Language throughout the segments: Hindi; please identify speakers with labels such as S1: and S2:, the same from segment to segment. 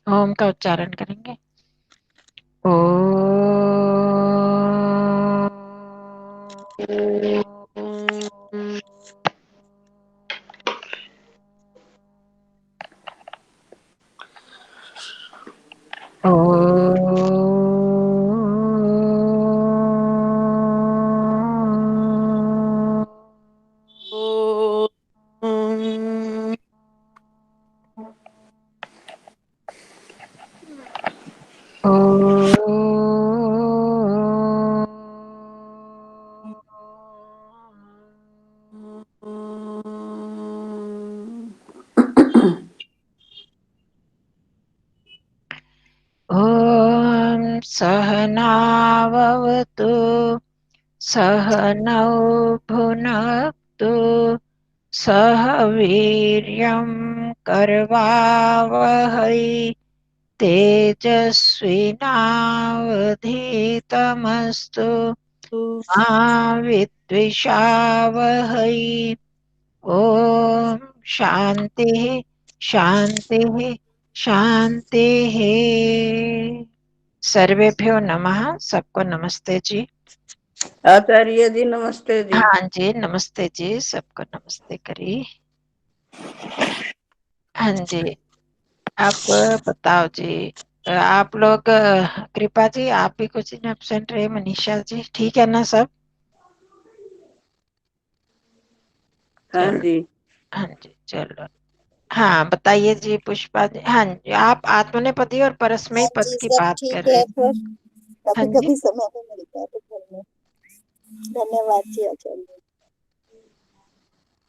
S1: ओम का उच्चारण करेंगे। ओ ॐ सहनाववतु सहनौ भुनक्तु सह वीर्यं करवावहै तेजस्विनावधीतमस्तु मा विद्विषावहै। ओम शांति शांति शांति। सर्वेभ्यो नमः। सबको नमस्ते जी।
S2: आचार्य जी नमस्ते जी।
S1: हाँ जी नमस्ते जी, सबको नमस्ते करिए। हाँ जी, आप बताओ जी। आप लोग कृपा जी, आप भी कुछ दिन एब्सेंट रहे। मनीषा जी ठीक है ना सब?
S2: हाँ
S1: चलो।
S2: जी।
S1: हाँ जी चलो। हाँ बताइए जी पुष्पा जी। हाँ जी, आप आत्मनेपदी और परस्मैई
S3: हाँ
S1: पद
S3: जी,
S1: की
S3: सब
S1: बात कर
S3: ठीक
S1: रहे
S3: है,
S1: थे।
S3: पर
S1: हाँ
S3: कभी
S1: जी,
S3: कभी समय नहीं मिलता है तो करना। धन्यवाद जी आचार्य।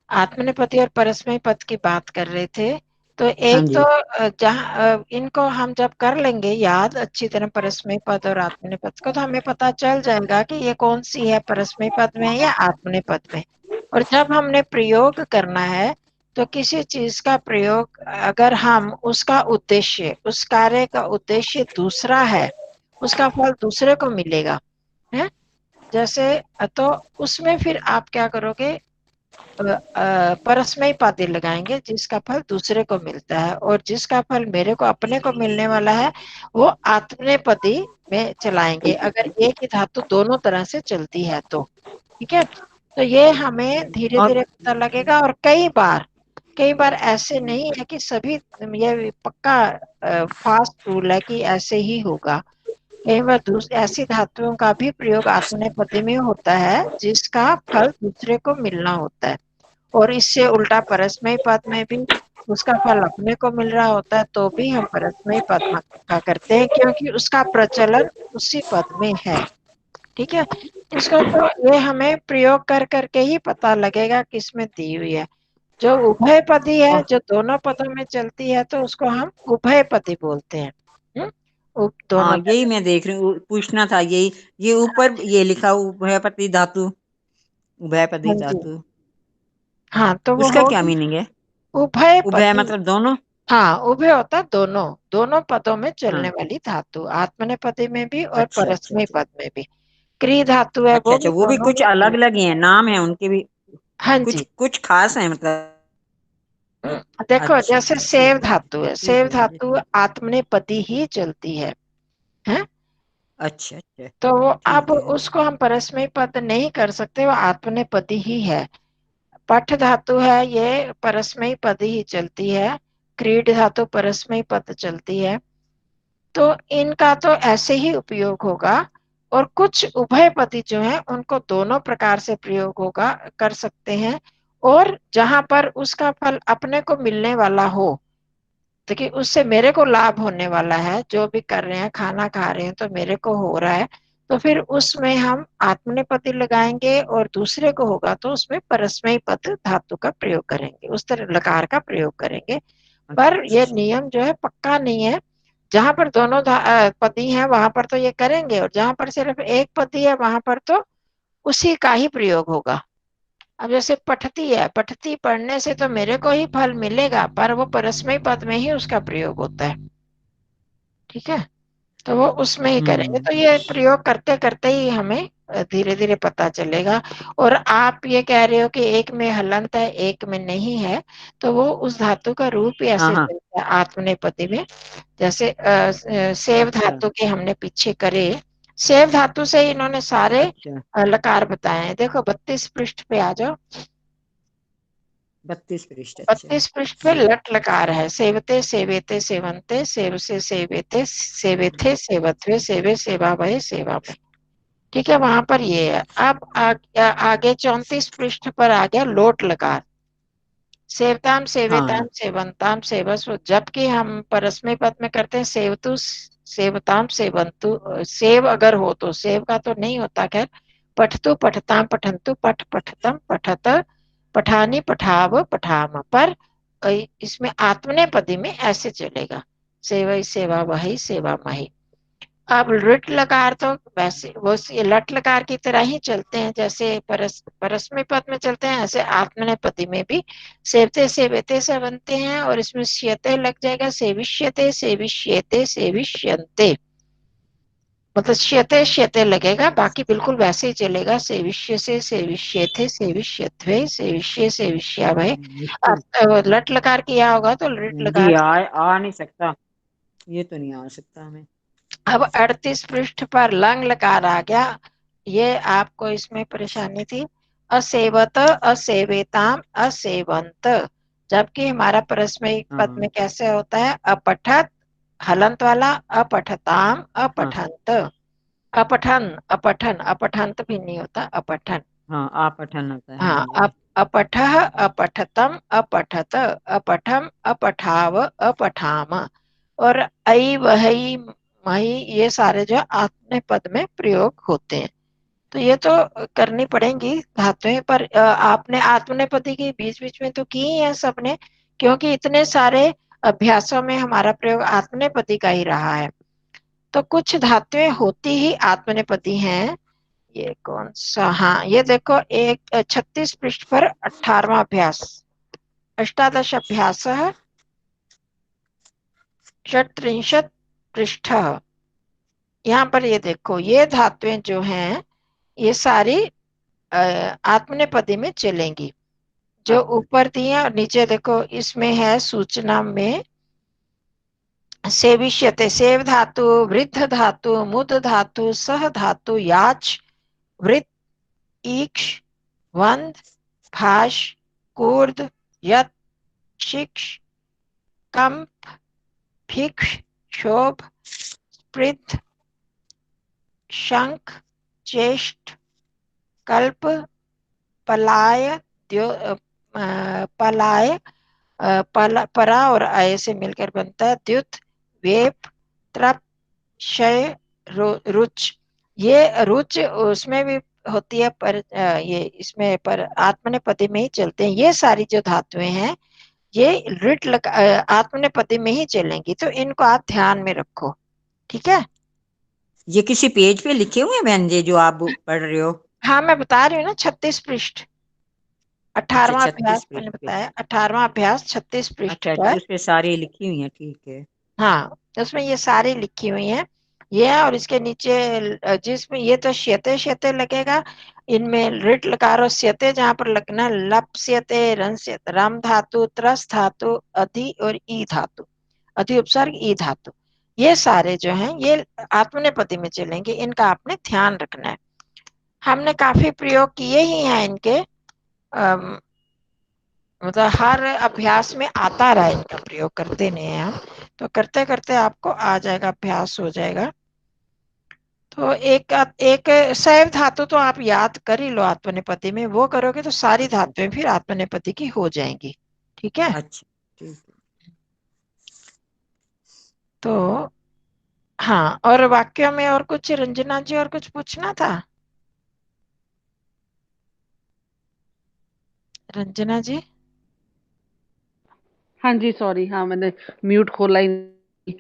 S1: आत्मनेपदी और परस्मैई पद की बात कर रहे थे। तो
S2: हाँ
S1: एक तो
S2: जी।
S1: जहाँ इनको हम जब कर लेंगे याद अच्छी तरह परस्मैई पद और आत्मनेपद को, तो हमें पता चल जाएगा कि ये कौन सी है, परस्मैई पद में या आत्मनेपद में। और जब हमने प्रयोग करना है तो किसी चीज का प्रयोग अगर हम उसका उद्देश्य, उस कार्य का उद्देश्य दूसरा है, उसका फल दूसरे को मिलेगा है जैसे, तो उसमें फिर आप क्या करोगे, परस्मैई पद लगाएंगे जिसका फल दूसरे को मिलता है, और जिसका फल मेरे को अपने को मिलने वाला है वो आत्मनेपदी में चलाएंगे, अगर एक ही धातु दोनों तरह से चलती है तो। ठीक है, तो ये हमें धीरे
S2: और
S1: धीरे पता लगेगा। और कई बार ऐसे नहीं है कि सभी, ये पक्का फास्ट रूल है कि ऐसे ही होगा। कई बार ऐसी धातुओं का भी प्रयोग आत्मनेपदी में होता है जिसका फल दूसरे को मिलना होता है, और इससे उल्टा परस्मैई पद में भी उसका फल अपने को मिल रहा होता है तो भी हम परस्मैई पद का करते हैं, क्योंकि उसका प्रचलन उसी पद में है। ठीक है, इसको तो ये हमें प्रयोग कर करके ही पता लगेगा किसमें दी हुई है। जो उभय पदी है,
S2: और
S1: जो दोनों पदों में चलती है, तो उसको हम उभय पदी बोलते हैं।
S2: हाँ,
S1: दोनों
S2: यही
S1: जगह।
S2: मैं देख रही हूँ, पूछना था यही। ये ऊपर ये लिखा उभयपति धातु, उभयपदी
S1: हाँ जी,
S2: धातु,
S1: हाँ तो वो
S2: उसका क्या
S1: होगी
S2: मीनिंग है?
S1: उभय
S2: उभय
S1: पदी।
S2: मतलब दोनों।
S1: हाँ, उभय होता है दोनों, दोनों पदों में चलने
S2: हाँ।
S1: वाली धातु, आत्मनेपदी में भी और
S2: अच्छा अच्छा
S1: परस्मैई
S2: अच्छा।
S1: पद में भी। क्री धातु है
S2: अच्छा
S1: वो
S2: अच्छा,
S1: भी
S2: वो भी
S1: दोनों
S2: कुछ
S1: में
S2: अलग
S1: चलती।
S2: अलग ही है, नाम है उनके भी।
S1: हाँ
S2: कुछ
S1: जी।
S2: कुछ खास है मतलब।
S1: देखो
S2: अच्छा
S1: जैसे
S2: अच्छा,
S1: सेव
S2: ठीक है।
S1: धातु है,
S2: ठीक
S1: सेव
S2: है जी।
S1: धातु आत्मनेपदी ही चलती है।
S2: अच्छा अच्छा।
S1: तो वो अब
S2: ठीक है।
S1: उसको हम परस्मैई पद नहीं कर सकते, वो आत्मनेपदी ही है। पठ धातु है, ये परस्मैई पद ही चलती है। क्रीड धातु परस्मैई पद चलती है। तो इनका तो ऐसे ही उपयोग होगा। और कुछ उभयपदी जो है उनको दोनों प्रकार से प्रयोग होगा, कर सकते हैं। और जहां पर उसका फल अपने को मिलने वाला हो, देखिए उससे मेरे को लाभ होने वाला है, जो भी कर रहे हैं, खाना खा रहे हैं तो मेरे को हो रहा है, तो फिर उसमें हम आत्मनेपदी लगाएंगे, और दूसरे को होगा तो उसमें परस्मैई पद धातु का प्रयोग करेंगे, उस तरह लकार का प्रयोग करेंगे। पर
S2: अच्छा
S1: यह नियम जो है पक्का नहीं है। जहां पर दोनों पदी हैं वहां पर तो ये करेंगे, और जहां पर सिर्फ एक पदी है वहां पर तो उसी का ही प्रयोग होगा। अब जैसे पठती है, पठती पढ़ने से तो मेरे को ही फल मिलेगा, पर वो परस्मैई पद में ही उसका प्रयोग होता है। ठीक है, तो वो उसमें ही करेंगे। तो ये प्रयोग करते करते ही हमें धीरे धीरे पता चलेगा। और आप ये कह रहे हो कि एक में हलंत है एक में नहीं है, तो वो उस धातु का रूप ही
S2: हाँ
S1: ऐसे
S2: हाँ
S1: चलता है आत्मनेपदी में। जैसे सेव
S2: अच्छा
S1: धातु के हमने पीछे करे, सेव धातु से ही इन्होंने सारे
S2: अच्छा
S1: लकार बताए हैं। देखो 32 पृष्ठ पे आ जाओ।
S2: 32 पृष्ठ अच्छा
S1: 32 पृष्ठ पे लट लकार है। सेवते सेवेते सेवंते सेव से सेवेते सेवेथे सेवत्वे सेवे सेवा भय सेवा भय। ठीक है, वहां पर ये है। अब आगे 34 पृष्ठ पर आ गया लोट लकार। सेवताम सेवेताम
S2: हाँ
S1: सेवंताम सेवस्व, जबकि हम परस्मै पद में करते हैं सेवतु सेवताम सेवंतु। सेव अगर हो तो, सेव का तो नहीं होता खैर। पठतु पठताम पठंतु पठ पठतम पठत पठानी पठाव पठाम। पर इसमें आत्मनेपदी में ऐसे चलेगा, सेवई सेवा वही सेवा मही। अब लृट लकार तो वैसे वो लट लकार की तरह ही चलते हैं, जैसे परस्मै पद में चलते हैं ऐसे आत्मनेपदी में भी सेवते सेवते से बनते हैं। और इसमें श्यते लग जाएगा, सेविष्यते सेविष्येते सेविष्यन्ते, मतलब श्यते श्यते लगेगा, बाकी बिल्कुल वैसे ही चलेगा। सेविष्य से सेविष्येथे सेविष्यत्वे सेविष्य सेविष्याभय।
S2: मुश्किल
S1: लट लकार किया होगा तो लृट
S2: जी
S1: लकार।
S2: आ नहीं सकता, ये तो नहीं आ सकता हमें।
S1: अब 38 पृष्ठ पर लंग लकार आ गया। ये आपको इसमें परेशानी थी। असेवत असेवेताम असेवंत, जबकि हमारा परस्मैक पद
S2: हाँ
S1: में कैसे होता है, अपठत हलंत वाला, अपठताम
S2: हाँ
S1: अपठंत, अपठन अपठन अपठंत भी नहीं होता, अपठन।
S2: हाँ आ पठन होता है
S1: हाँ,
S2: हाँ जी।
S1: अपठः अपठतम अपठत अपठम अपठाव अपठाम। और ऐ वही मही, ये सारे जो आत्मने पद में प्रयोग होते हैं। तो ये तो करनी पड़ेंगी धातुएं। पर आपने आत्मनेपदी की बीच बीच में तो की ही है सबने, क्योंकि इतने सारे अभ्यासों में हमारा प्रयोग आत्मनेपदी का ही रहा है। तो कुछ धातुएं होती ही आत्मनेपदी हैं। ये कौन सा, हाँ ये देखो, एक 36 पृष्ठ पर 18वां अभ्यास। अष्टादश अभ्यास षट्त्रिंशत् पृष्ठ। यहाँ पर ये देखो, ये धातुएं जो हैं ये सारी आत्मनेपदी में चलेंगी। जो
S2: आप
S1: ऊपर दी है और नीचे देखो, इसमें है सूचना में सेविष्यते, सेव धातु, वृद्ध धातु, मुद धातु, सह धातु, याच, वृत्त, ईक्ष, वंद, भाष, कूर्द, यत, शिक्ष, कंप, भिक्ष, शोभ, स्पृद्ध, शंख, चेष्ट, कल्प, पलाय, पलाय, परा और आय से मिलकर बनता है द्युत, वेप, त्रप, क्षय, रुच। ये रुच उसमें भी होती है, पर ये इसमें पर आत्मनेपदी में ही चलते हैं। ये सारी जो धातुएं हैं ये आत्मनेपदी में ही चलेंगी, तो इनको आप ध्यान में रखो। ठीक है।
S2: ये किसी पेज पे लिखे हुए हैं बहन जी जो आप पढ़ रहे हो?
S1: हाँ मैं बता रही हूँ ना, 36 पृष्ठ,
S2: अच्छा
S1: 18वां
S2: 36
S1: अभ्यास मैंने
S2: पृष्ठ पे।
S1: बताया, 18वां अभ्यास 36 पृष्ठ
S2: अच्छा
S1: पर।
S2: उस पे सारी लिखी हुई है, ठीक है।
S1: हाँ, तो उसमें ये सारी लिखी हुई हैं। ये है, और इसके नीचे जिसमें ये तो श्यते श्यते लगेगा, इनमें ऋट लकार और श्यते जहां पर लगना, लप्स्यते रंस्यते, रम धातु, त्रस धातु, अधि और ई धातु, अधि उपसर्ग ई धातु, ये सारे जो हैं ये आत्मनेपदी में चलेंगे। इनका आपने ध्यान रखना है। हमने काफी प्रयोग किए ही हैं इनके, मतलब हर अभ्यास में आता रहा, इनका प्रयोग करते नहीं हैं हम। तो करते करते आपको आ जाएगा, अभ्यास हो जाएगा। तो एक एक शैव धातु तो आप याद कर ही लो आत्मनेपदी में, वो करोगे तो सारी धातुएं फिर आत्मनेपदी की हो जाएंगी। ठीक है।
S2: अच्छा ठीक है।
S1: तो हाँ, और वाक्यों में और कुछ, रंजना जी और कुछ पूछना था? रंजना जी।
S4: हाँ जी, सॉरी, हाँ मैंने म्यूट खोला ही नहीं।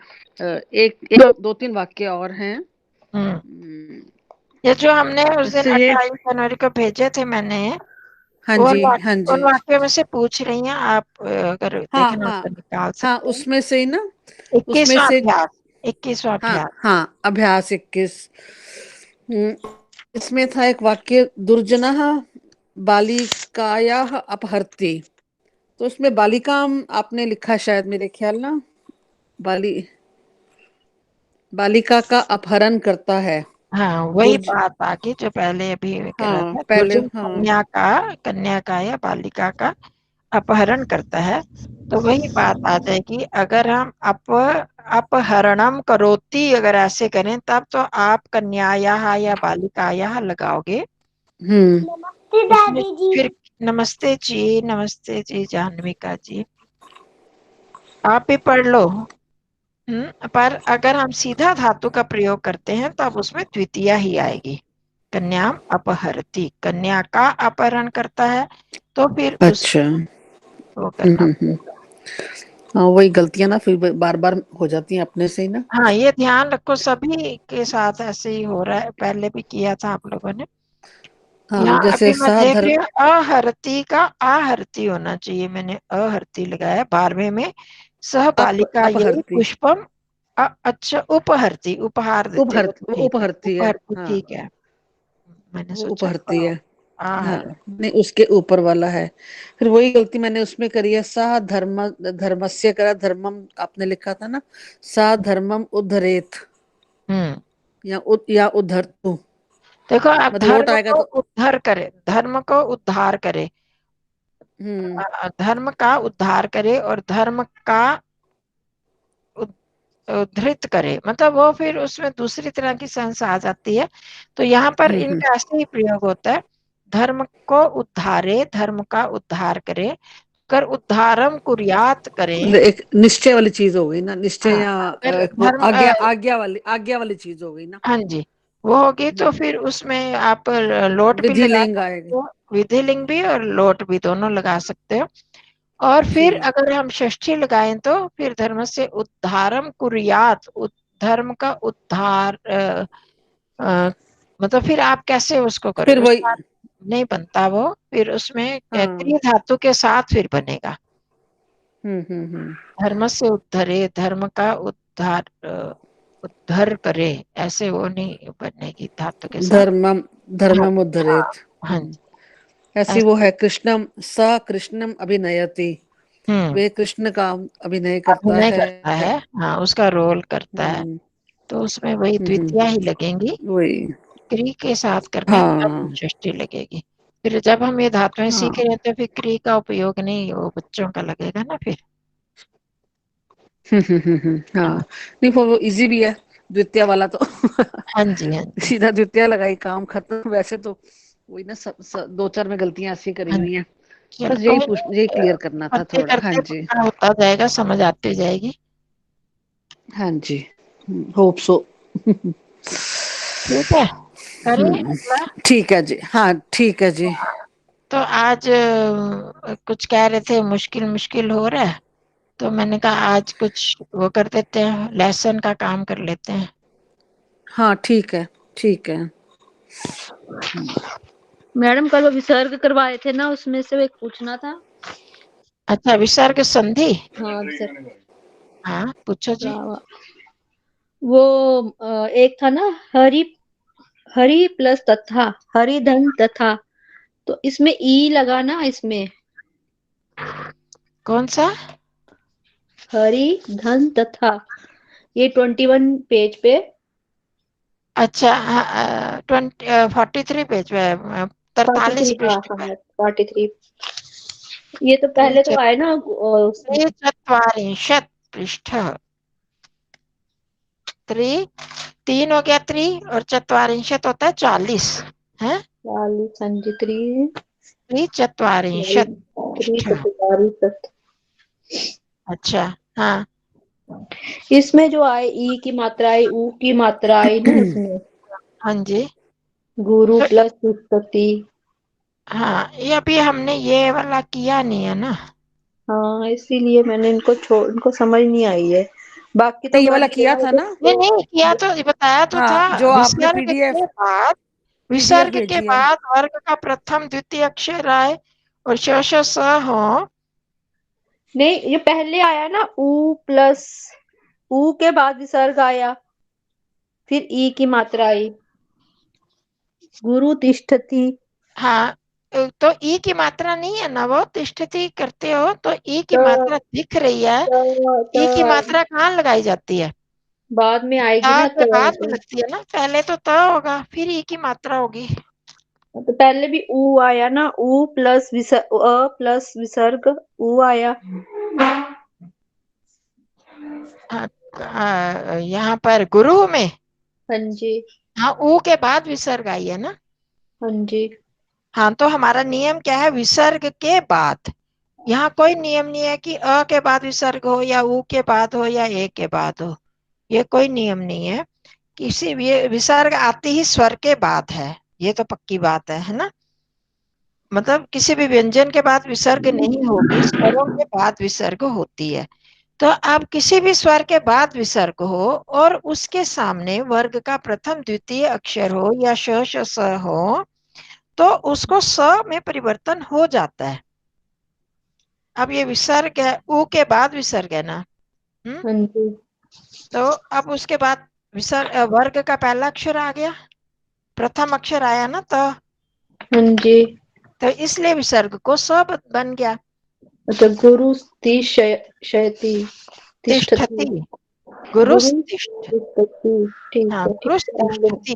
S4: एक दो तीन वाक्य और हैं।
S1: हम्म, ये जो हमने उस दिन
S4: इससे ये
S1: 28 जनवरी को भेजे थे मैंने,
S4: हाँ जी, हाँ
S1: उन
S4: जी,
S1: वाक्यों में से पूछ रही हैं आप, अगर
S4: हाँ
S1: देखना हो
S4: हाँ
S1: तो निकाल
S4: हाँ,
S1: सकते हैं।
S4: उसमें से ही ना, उसमें
S1: 21वां
S4: से
S1: अभ्यास। 21वां
S4: हाँ
S1: अभ्यास।
S4: हाँ, अभ्यास 21। इसमें था एक वाक्य, दुर्जनः बालिकायाः अपहर्ति। तो उसमें बालिका आपने लिखा शायद, मेरे ख्याल ना, बाली बालिका का अपहरण करता है।
S1: हाँ, वही
S4: दुर्ज
S1: बात आगे जो पहले अभी करा
S4: हाँ
S1: था,
S4: पहले,
S1: दुर्जन
S4: हाँ।
S1: कन्या का या बालिका का अपहरण करता है। तो वही बात आ जाएगी, अगर हम अपहरणम करोति अगर ऐसे करें तब तो आप कन्यायाः या बालिकायाः लगाओगे।
S4: हम्म।
S3: नमस्ते
S1: उसमें
S3: दादी जी।
S1: फिर नमस्ते जी जाह्नविका जी, आप भी पढ़ लो। पर अगर हम सीधा धातु का प्रयोग करते हैं तब उसमें द्वितीया ही आएगी। कन्याम अपहरति, कन्या का अपहरण करता है, तो फिर
S4: अच्छा।
S1: उसमें वो करना पड़ेगा।
S4: हाँ, वही गलतियां ना फिर बार बार हो जाती हैं अपने से ही ना।
S1: हाँ, ये ध्यान रखो, सभी के साथ ऐसे ही हो रहा है, पहले भी किया था आप लोगों ने।
S4: हाँ,
S1: यहाँ
S4: जैसे
S1: अभी मैं देख
S4: साधर
S1: रही हूँ अहरती का आहरती होना चाहिए, मैंने अहरती लगाया 12वें में। सह बालिका यही
S4: अपहरती,
S1: पुष्पम अच्छा उपहरती, उपहार देते, वो तो ठीक है,
S4: उपहरती है।
S1: उपहरती
S4: हाँ,
S1: ठीक है। मैंने
S4: वो
S1: सोचा
S4: उपहरती है। हाँ,
S1: आहर
S4: नहीं उसके ऊपर वाला है। फिर वही गलती मैंने उसमें करी है, सा धर्म धर्मस्य करा, धर्मम आपने लिखा था ना, सा धर्मम उद्धरेत,
S1: हम्म
S4: या उद्धरतु।
S1: देखो, अब
S4: मतलब लोट आएगा तो।
S1: धर्म को उद्धार करे,
S4: हम्म
S1: धर्म का उद्धार करे और धर्म का उद्धृत करे, मतलब वो फिर उसमें दूसरी तरह की सेंस आ जाती है। तो यहाँ पर
S4: हम्म।
S1: इनका ऐसे ही प्रयोग होता है, धर्म को उद्धारे, धर्म का उद्धार करे, कर उद्धारम कुर्यात करें।
S4: मतलब एक निश्चय वाली चीज हो गई ना, निश्चय,
S1: हाँ,
S4: या
S1: फिर
S4: वो
S1: धर्म
S4: आज्ञा वाली चीज हो गई ना।
S1: हाँ जी, वो होगी, तो
S4: हम्म।
S1: फिर उसमें आप लोट भी
S4: विधि
S1: लगा
S4: लिंग
S1: सकते
S4: आएगा।
S1: हो, विधिलिंग भी और लोट भी दोनों लगा सकते हो। और फिर
S4: ठीक।
S1: अगर हम षष्ठी लगाएं तो फिर धर्म से उद्धारम कुर्यात, धर्म का उद्धार अ, मतलब फिर आप कैसे उसको
S4: फिर
S1: करोगे,
S4: वही।
S1: उसका नहीं बनता वो, फिर उसमें
S4: हाँ।
S1: क्रिया धातु के साथ फिर बनेगा।
S4: हम्म।
S1: धर्म से उद्धरे, धर्म का उद्धार उद्धार करे, ऐसे वो नहीं बनेगी धातु के साथ।
S4: धर्मम
S1: हाँ
S4: धर्मम
S1: हाँ
S4: उद्धरेत।
S1: हाँ जी,
S4: ऐसी वो
S1: ऐसे।
S4: है, कृष्णम स कृष्णम अभिनयति,
S1: हम्म
S4: वे कृष्ण का अभिनय करता
S1: अभिनय
S4: है।
S1: करता है, हाँ उसका रोल करता है,
S4: हम्म
S1: तो उसमें वही द्वितीया ही लगेंगी।
S4: वही।
S1: क्री के साथ करना है तब
S4: हाँ
S1: षष्ठी लगेगी। फिर जब हम ये धातुएं सीख
S4: हाँ।
S1: रहे हैं तो फिर क्री का उपयोग नहीं, वो बच्चों का लगेगा ना फिर।
S4: हाँ, नहीं वो इजी भी है द्वितीय वाला तो।
S1: हाँ जी हाँ जी
S4: सीधा द्वितीय लगाई, काम खत्म। वैसे तो वही ना, दो चार में गलतियां ऐसी करी
S1: हाँ
S4: हुई
S1: जी।
S4: हैं।
S1: चलो
S4: बस
S1: कोई
S4: यही
S1: नहीं,
S4: क्लियर करना था
S1: करते
S4: थोड़ा। हाँ
S1: करते
S4: जी।
S1: पक्का होता जाएगा, समझ आती जाएगी।
S4: हाँ जी, होप सो।
S1: ठीक है, करें अगला।
S4: ठीक है जी, हाँ ठीक है जी।
S1: तो आज कुछ कह रहे थे मुश्किल मुश्किल हो रहा है, तो मैंने कहा आज कुछ वो कर देते हैं, लेसन का काम कर लेते हैं।
S4: हाँ ठीक है, ठीक है।
S5: मैडम कल वो विसर्ग करवाए थे ना, उसमें से एक पूछना था।
S1: अच्छा, विसर्ग संधि,
S5: हाँ विसर्ग,
S1: हाँ पूछो जी।
S5: वो एक था ना, हरि हरि प्लस तथा, हरि धन तथा, तो इसमें ई लगा ना इसमें,
S1: कौन सा?
S5: हरि धन तथा, ये 21 पेज पे।
S1: अच्छा, 43 पेज पे, 43
S5: 43, हाँ
S1: पृष्ठ पे।
S5: हाँ 43। ये तो पहले तो आए ना उसमें।
S1: त्रिचत्वारिंशत् पृष्ठ, त्रि, तीन हो गया त्रि, और चत्वारिंशत् होता है 40 है।
S5: 40, हाँ जी,
S1: त्रिचत्वारिंशत् पृष्ठ।
S5: 43।
S1: अच्छा, हाँ
S5: इसमें जो आए ई की मात्रा आई, ऊ की मात्रा आई ना इसमें,
S1: हाँ जी।
S5: गुरु
S1: तो
S5: प्लस उत्पत्ति।
S1: हाँ, ये अभी हमने ये वाला किया नहीं है ना।
S5: हाँ, इसीलिए मैंने इनको समझ नहीं आई है। बाकी तो
S4: ये वाला
S5: मैंने
S4: किया था ना।
S1: ये नहीं किया, तो ये बताया तो था।
S4: हाँ, जो आपने
S1: विसर्ग के बाद,
S4: पीडीएफ
S1: विसर्ग के
S4: भेजी है।
S1: बाद वर्ग का प्रथम द्वितीय अक्षर आए और श स हो।
S5: नहीं, ये पहले आया ना ऊ प्लस ऊ के बाद विसर्ग आया, फिर ई की मात्रा आई। गुरु तिष्ठति।
S1: हाँ, तो ई की मात्रा नहीं है ना, वो तिष्ठति करते हो तो ई की
S5: तो
S1: मात्रा दिख रही है। ई की मात्रा कहाँ लगाई जाती है?
S5: बाद में आएगी
S1: ता
S5: ना
S1: के बाद में
S5: तो
S1: लगती है ना, पहले तो त होगा फिर ई की मात्रा होगी।
S5: पहले भी ऊ आया ना, ऊ प्लस अ प्लस विसर्ग ऊ आया।
S1: हाँ, यहाँ पर गुरु में
S5: हाँ जी।
S1: हाँ ऊ के बाद विसर्ग आई है ना।
S5: हाँ जी।
S1: हाँ, तो हमारा नियम क्या है? विसर्ग के बाद। यहाँ कोई नियम नहीं है कि अ के बाद विसर्ग हो या ऊ के बाद हो या ए के बाद हो, ये कोई नियम नहीं है। किसी भी विसर्ग आती ही स्वर के बाद है, ये तो पक्की बात है ना। मतलब किसी भी व्यंजन के बाद विसर्ग नहीं होगी, स्वरों के बाद विसर्ग होती है। तो अब किसी भी स्वर के बाद विसर्ग हो और उसके सामने वर्ग का प्रथम द्वितीय अक्षर हो या श श स हो, तो उसको स में परिवर्तन हो जाता है। अब ये विसर्ग है, ऊ के बाद विसर्ग है ना।
S5: हाँ जी।
S1: तो अब उसके बाद विसर्ग वर्ग का पहला अक्षर आ गया, प्रथम अक्षर आया ना,
S5: हाँ जी।
S1: तो इसलिए विसर्ग को स बन गया।
S5: अच्छा, गुरु तिष्ठति।
S1: तिष्ठति, गुरु
S5: गुरु
S1: तिष्ठ।
S5: तिष्ठति। ठीक
S1: हाँ,
S5: है,
S1: गुरु
S5: ठीक है।
S1: तिष्ठति,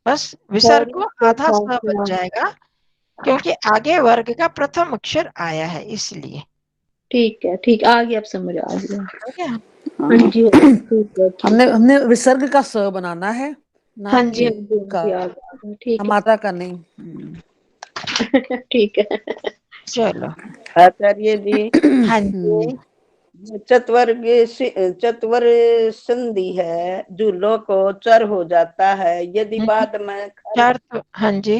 S1: बस विसर्ग
S5: हरि
S1: को आधा स बन
S5: तथा।
S1: जाएगा, क्योंकि आगे वर्ग का प्रथम अक्षर आया है इसलिए।
S5: ठीक है, ठीक, आ गया, अब समझ आ गया।
S1: हो गया?
S5: हाँ जी, ठीक है, ठीक
S4: हमने
S5: है।
S4: हमने विसर्ग का स बनाना है ना
S5: हाँ जी,
S4: ई
S5: हाँ जी, हाँ
S4: का,
S5: जी, आ गया, ठीक
S4: मात्रा का नहीं।
S5: है। ठीक है।
S1: चलो।
S3: आचार्य जी,
S1: हाँ जी।
S3: चतवर्ग चतवर संधि है, झूलों को चर हो जाता है। यदि बाद में खर,
S1: चार तो हाँ जी।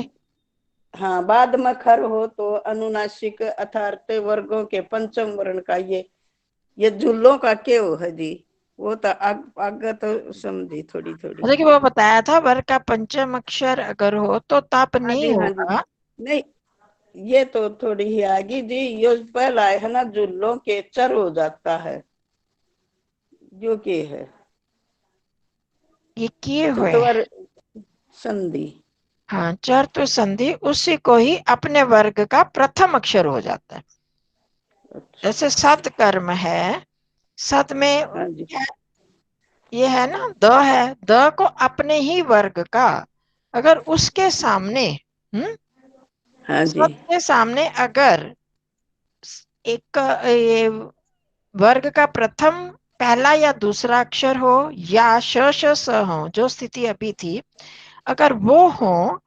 S3: हाँ बाद में खर हो तो अनुनासिक अर्थात वर्गों के पंचम वर्ण का ये झूलों का क्यों है जी? वो तो आगे तो समझी थोड़ी थोड़ी।
S1: देखिए, वो बताया था वर्ग का पंचम अक्षर अगर हो तो ताप
S3: हाँ
S1: नहीं
S3: जी, हाँ जी,
S1: होगा।
S3: नहीं ये तो थोड़ी ही आगे जी। ये पहला है ना, झूलों के चर हो जाता है, जो के है
S1: ये किए हुए हैं।
S3: चतवर संधि।
S1: हाँ, चर तो संधि उसी को ही अपने वर्ग का प्रथम अक्षर हो जाता है।
S3: अच्छा,
S1: जैसे सत कर्म है, सत में
S3: हाँ जी,
S1: ये है ना, द है, द को अपने ही वर्ग का अगर उसके सामने
S3: हाँ जी,
S1: सत के सामने अगर एक ये वर्ग का प्रथम पहला या दूसरा अक्षर हो या श श स हो, जो स्थिति अभी थी, अगर वो हो,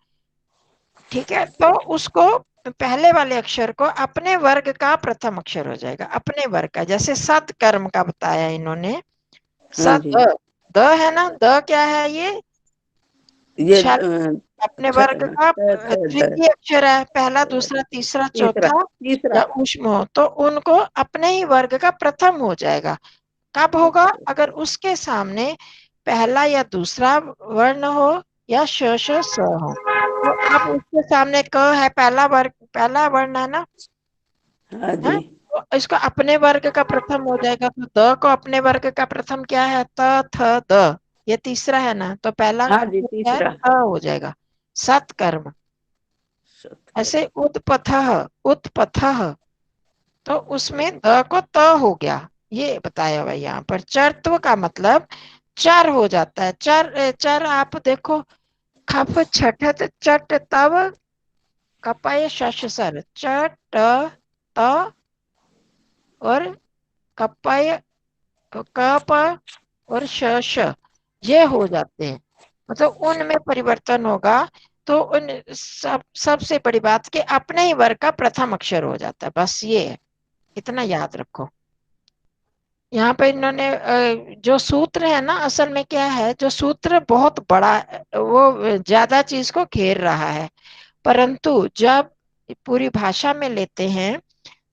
S1: ठीक है, तो उसको पहले वाले अक्षर को अपने वर्ग का प्रथम अक्षर हो जाएगा, अपने वर्ग का। जैसे सत कर्म का बताया इन्होंने,
S3: हाँ
S1: सत
S3: जी।
S1: द है ना, द क्या है? ये
S3: ये
S1: क्षर, अपने वर्ग का
S3: तीसरा
S1: तृतीय अक्षर है, पहला दूसरा तीसरा चौथा
S3: तीसरा।
S1: या ऊष्म हो, तो उनको अपने ही वर्ग का प्रथम हो जाएगा। कब होगा?
S3: अच्छा,
S1: अगर उसके सामने पहला या दूसरा वर्ण हो या श श स हो। तो अब उसके सामने क है, पहला वर्ग, पहला वर्ण है ना,
S3: हाँ
S1: है?
S3: जी,
S1: तो इसको अपने वर्ग का प्रथम हो जाएगा। तो द को अपने वर्ग का प्रथम क्या है? त थ द, ये तीसरा है ना, तो पहला
S3: हाँ जी,
S1: अक्षर क्या है?
S3: तीसरा
S1: थ हो जाएगा, सत्कर्म। ऐसे
S3: सत्कर्म।
S1: उत्पथः, उत्पथः, तो उसमें द को त हो गया, ये बताया हुआ यहाँ पर। चरत्व का मतलब चर हो जाता है। चर, चर आप देखो, खप छठत चट तव कपय शश सर, चट त और कपय कप और शश, ये हो जाते हैं, मतलब उनमें परिवर्तन होगा। तो उन सबसे बड़ी बात कि अपने ही वर्ग का प्रथम अक्षर हो जाता है, बस ये है, इतना याद रखो। यहाँ पे इन्होंने जो सूत्र है ना, असल में क्या है, जो सूत्र बहुत बड़ा वो ज्यादा चीज को घेर रहा है, परंतु जब पूरी भाषा में लेते हैं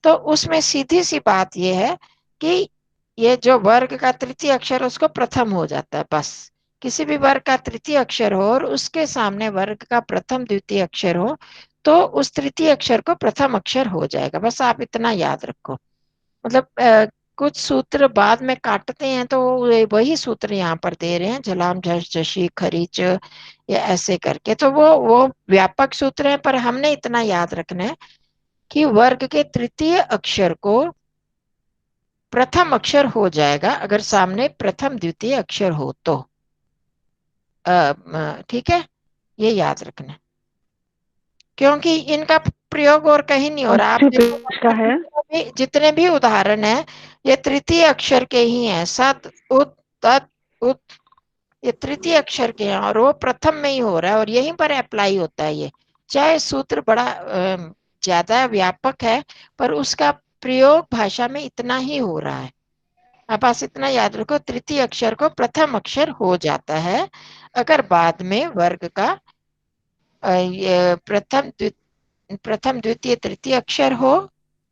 S1: तो उसमें सीधी सी बात यह है कि ये जो वर्ग का तृतीय अक्षर उसको प्रथम हो जाता है, बस। किसी भी वर्ग का तृतीय अक्षर हो और उसके सामने वर्ग का प्रथम द्वितीय अक्षर हो, तो उस तृतीय अक्षर को प्रथम अक्षर हो जाएगा, बस आप इतना याद रखो। मतलब कुछ सूत्र बाद में काटते हैं तो वही सूत्र यहाँ पर दे रहे हैं, झलाम झश झशी खरीच, या ऐसे करके। तो वो व्यापक सूत्र है, पर हमने इतना याद रखना है कि वर्ग के तृतीय अक्षर को प्रथम अक्षर हो जाएगा अगर सामने प्रथम द्वितीय अक्षर हो तो। ठीक है, ये याद रखना, क्योंकि इनका प्रयोग और कहीं नहीं हो रहा। आप
S4: का है
S1: जितने भी उदाहरण है ये तृतीय अक्षर के ही हैं। सत उत तत् उत, ये तृतीय अक्षर के हैं और वो प्रथम में ही हो रहा है और यहीं पर अप्लाई होता है ये। चाहे सूत्र बड़ा ज्यादा व्यापक है, पर उसका प्रयोग भाषा में इतना ही हो रहा है। आप बस इतना याद रखो, तृतीय अक्षर को प्रथम अक्षर हो जाता है अगर बाद में वर्ग का प्रथम द्वितीय तृतीय अक्षर हो,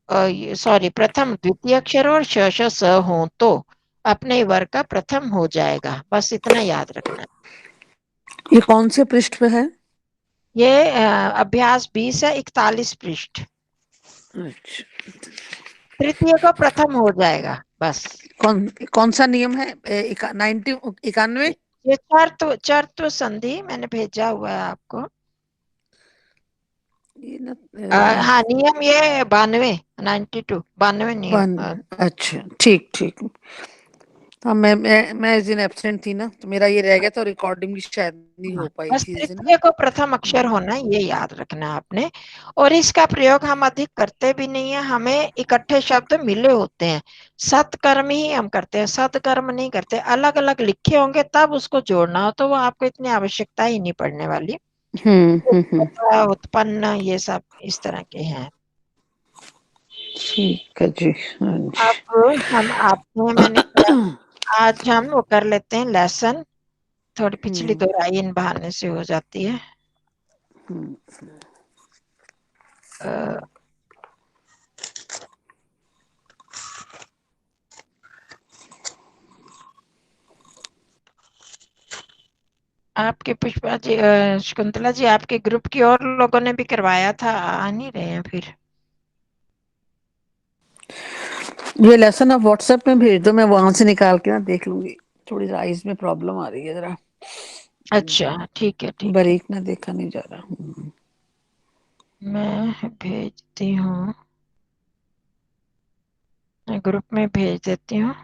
S1: सॉरी प्रथम द्वितीय अक्षर और श श स हो तो अपने वर्ग का प्रथम हो जाएगा। बस इतना याद रखना है।
S4: ये कौन से पृष्ठ पे है?
S1: ये अभ्यास 20 है, 41 पृष्ठ।
S4: अच्छा,
S1: तृतीय को प्रथम हो जाएगा बस।
S4: कौन सा नियम है? 91।
S1: ये चर्त्व संधि मैंने भेजा हुआ है आपको।
S4: ये ना
S1: हाँ, नियम ये 92 नियम।
S4: अच्छा, ठीक ठीक। हाँ, मैं इस दिन एब्सेंट थी ना, तो मेरा ये रह गया था, रिकॉर्डिंग भी शायद नहीं हो पाई
S1: बस
S4: थी इस दिन ना।
S1: तृतीय को प्रथम अक्षर होना है, ये याद रखना है आपने। और इसका प्रयोग हम अधिक करते भी नहीं है, हमें इकट्ठे शब्द मिले होते हैं, सत्कर्म ही हम करते हैं, सत्कर्म नहीं करते। अलग अलग लिखे होंगे तब उसको जोड़ना हो, तो वो आपको इतनी आवश्यकता ही नहीं पड़ने वाली। उत्पन्न ये सब इस तरह के हैं।
S4: ठीक है जी।
S1: अब हम आपने मैंने किया, आज हम वो कर लेते हैं लेसन। थोड़ी पिछली दोहराई इन बहाने से हो जाती है। आपके पुष्पा जी, शकुंतला जी, आपके ग्रुप की और लोगों ने भी करवाया था, आ नहीं रहे हैं फिर।
S4: ये लेसन आप व्हाट्सएप में भेज दो, मैं वहां से निकाल के ना देख लूंगी। थोड़ी आईज में प्रॉब्लम आ रही है जरा।
S1: अच्छा, ठीक है ठीक है,
S4: बारीक ना देखा नहीं जा रहा।
S1: मैं भेजती हूँ, ग्रुप में भेज देती हूँ।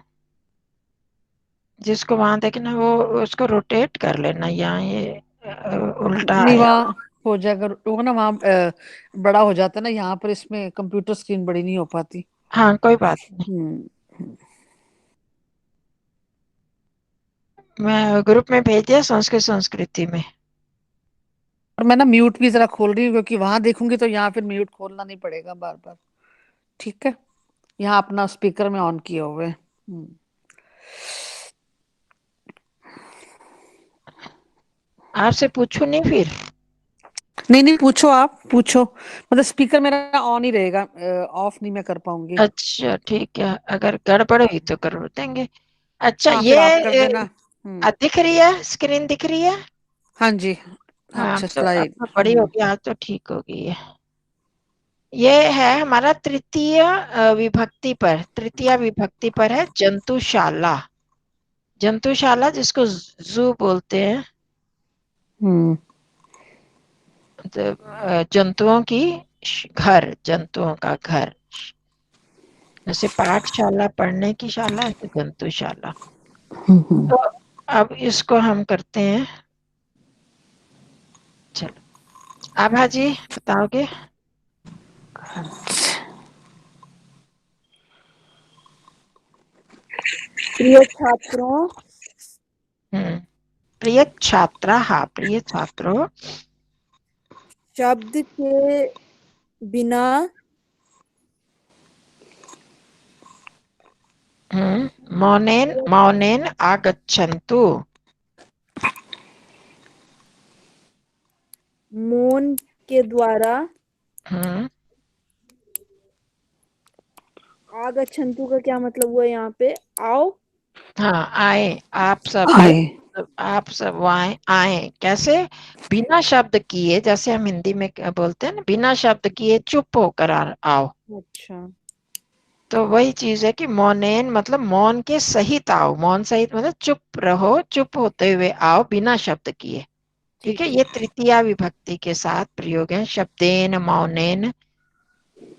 S1: जिसको वहां देखना वो उसको रोटेट कर लेना, यहाँ ये उल्टा
S4: नहीं,
S1: आया।
S4: वहाँ हो जाएगा वो ना, वहाँ बड़ा हो जाता है ना, यहाँ पर इसमें कंप्यूटर स्क्रीन बड़ी नहीं हो पाती।
S1: हाँ, कोई बात नहीं, मैं ग्रुप में भेज दिया संस्कृत संस्कृति में।
S4: और मैं ना म्यूट भी जरा खोल रही हूँ, क्योंकि वहां देखूंगी तो यहाँ फिर म्यूट खोलना नहीं पड़ेगा बार बार। ठीक है, यहाँ अपना स्पीकर में ऑन किया हुआ है।
S1: आपसे पूछू नहीं फिर?
S4: नहीं नहीं, पूछो, आप पूछो। मतलब स्पीकर मेरा ऑन ही रहेगा, ऑफ नहीं मैं कर पाऊंगी।
S1: अच्छा ठीक है, अगर गड़बड़ हुई तो कर देंगे। अच्छा,
S4: हाँ,
S1: ये
S4: फिर आप कर देना।
S1: दिख रही है, स्क्रीन दिख रही है?
S4: हाँ जी।
S1: हाँ,
S4: अच्छा,
S1: तो अब
S4: स्लाइड।
S1: तो बड़ी होगी, आज तो ठीक होगी ये है हमारा तृतीय विभक्ति पर, तृतीय विभक्ति पर है जंतुशाला। जंतुशाला जिसको जू बोलते हैं, जंतुओं की घर, जंतुओं का घर। जैसे पाठशाला पढ़ने की शाला, ऐसे जंतुशाला। तो अब इसको हम करते हैं। चलो, आभा जी बताओगे?
S5: प्रिय छात्रों,
S1: प्रिय छात्रा, हाँ प्रिय छात्रों,
S5: शब्द के बिना
S1: मौनेन मौनेन आगच्छन्तु।
S5: मौन के द्वारा, आगच्छन्तु का क्या मतलब हुआ यहाँ पे? आओ।
S1: हाँ, आए, आप सब
S4: आए।
S1: आप सब आए आए। कैसे? बिना शब्द किए, जैसे हम हिंदी में क्या बोलते हैं ना, बिना शब्द किए चुप होकर आओ।
S5: अच्छा,
S1: तो वही चीज है कि मौनेन मतलब मौन के सहित आओ, मौन सहित मतलब चुप रहो, चुप होते हुए आओ बिना शब्द किए। ठीक है, ये तृतीया विभक्ति के साथ प्रयोग है, शब्देन मौनेन।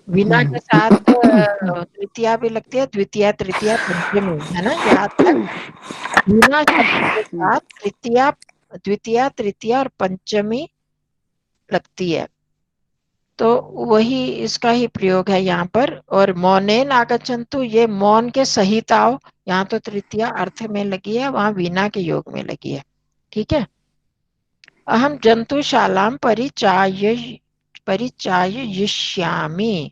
S1: विना के साथ तृतीया भी लगती है, द्वितीया तृतीया पंचमी, है ना, यहाँ तक बिना शब्द के साथ तृतीया द्वितीया तृतीया और पंचमी लगती है। तो वही इसका ही प्रयोग है यहाँ पर। और मौनेन आगच्छन्तु, ये मौन के सहित आओ, यहाँ तो तृतीया अर्थ में लगी है, वहां वीणा के योग में लगी है। ठीक है। अहम जंतुशालाम परिचाययिष्यामि।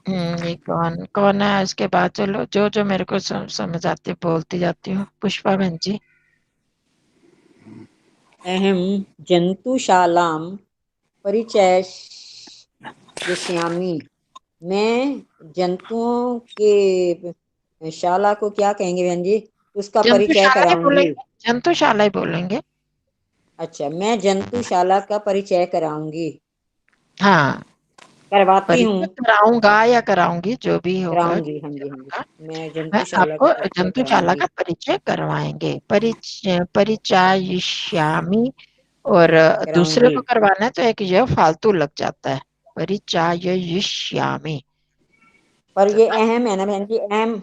S1: ये कौन कौन है इसके बाद? चलो जो जो मेरे को समझ आती बोलती जाती हूँ। पुष्पा बहन जी।
S2: अहम जंतुशालाम परिचयिष्यामि। मैं जंतुओं के शाला को क्या कहेंगे बहन जी? उसका परिचय
S1: जंतुशाला ही
S2: कराऊंगी।
S1: बोलेंगे, जंतुशाला ही बोलेंगे।
S2: अच्छा, मैं जंतुशाला का परिचय कराऊंगी,
S1: हाँ,
S2: करवाती
S1: परिचय
S2: हूँ,
S1: कराऊंगा या कराऊंगी, जो भी होगा
S2: कराऊंगी। हाँ जी, हाँ जी।
S1: होगा।
S2: मैं
S1: मैं
S2: जंतुशाला
S1: आपको
S2: का परिचय
S1: जंतुशाला
S2: कराऊंगी।
S1: का परिचय करवाएंगे, परिचायिष्यामि। और दूसरे
S2: कराऊंगी।
S1: को करवाना है तो एक यह फालतू लग जाता है, परिचायिष्यामि।
S2: पर ये अहम है ना बहन जी, अहम,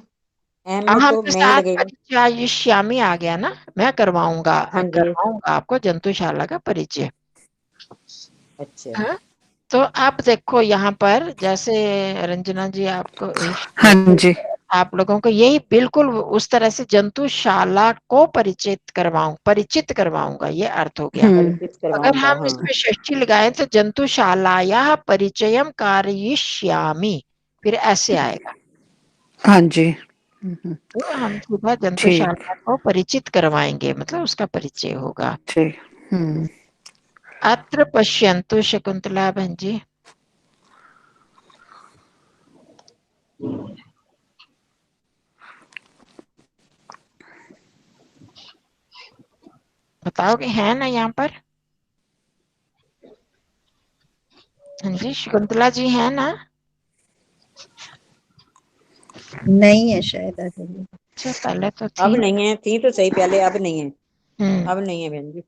S2: अहम में
S1: अहम
S2: तो
S1: के
S2: मैं ही
S1: साथ
S2: लगेगा।
S1: परिचायिष्यामि आ गया ना, मैं करवाऊंगा,
S2: हाँ जी।
S1: करवाऊंगा आपको जंतुशाला का परिचय।
S2: अच्छा।
S1: हाँ, तो आप देखो यहाँ पर जैसे रंजना जी आपको
S4: हाँ जी।
S1: आप लोगों को यही बिल्कुल उस तरह से जंतुशाला को परिचित करवाऊंगा, ये अर्थ हो गया।
S2: परिचित
S1: अगर
S2: करवाऊंगा,
S1: हम
S2: हाँ।
S1: इसमें षष्ठी लगाएं तो जंतुशालायाः परिचयम कारयिष्यामि, फिर ऐसे आएगा।
S4: हाँ जी।
S1: तो हम सीधा
S4: ठीक
S1: जंतुशाला को परिचित करवाएंगे, मतलब उसका परिचय होगा।
S4: ठीक।
S1: अत्र पश्यन्तु शकुंतला बहन जी। बताओगे है ना यहाँ पर? हाँ जी, शकुंतला जी है ना?
S6: नहीं है शायद अभी।
S1: अच्छा, पहले तो
S2: अब
S1: थी।
S2: नहीं है, थी तो सही पहले, अब नहीं है।
S1: हम्म,
S2: अब नहीं है बहन जी,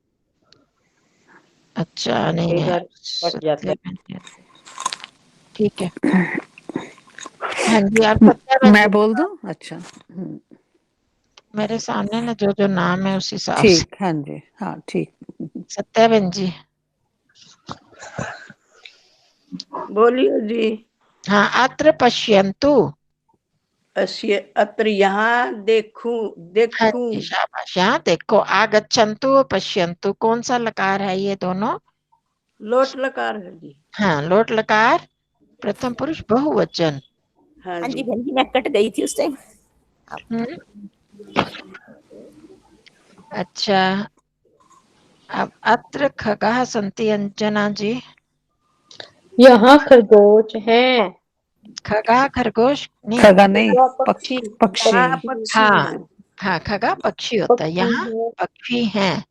S1: अच्छा नहीं
S2: कई
S1: है।
S2: बार कट जाता है।
S1: ठीक है। हाँ जी, आप सत्या बहन जी,
S4: मैं बोल दूं? अच्छा।
S1: मेरे सामने ना जो जो नाम है उस हिसाब से।
S4: ठीक। हाँ जी। हाँ ठीक।
S1: सत्या बहन जी।
S3: बोलिए जी।
S1: हाँ, अत्र पश्यन्तु।
S3: अस्य अत्र यहाँ देखूं
S1: हाँ
S3: देखूं।
S1: जी, शाबाश। यहाँ देखो, आगच्छन्तु और पश्यन्तु, कौन सा लकार है ये दोनों?
S3: लोट लकार है जी।
S1: हाँ, लोट लकार, प्रथम पुरुष बहुवचन।
S3: हाँ
S6: हाँ जी
S3: जी।
S6: बहन जी, मैं कट गई थी उस टाइम।
S1: हम्म, अच्छा। अब अत्र खगाः सन्ति अंजना जी।
S5: यहाँ खरगोश है।
S1: खगा खरगोश नहीं।
S4: खगा नहीं,
S5: खगा पक्षी।
S4: पक्षी।
S3: हाँ पक्षी
S1: हाँ
S3: हैं।
S1: हाँ, खगा पक्षी होता है,
S5: पक्षी
S1: यहाँ
S5: है।
S1: पक्षी हैं।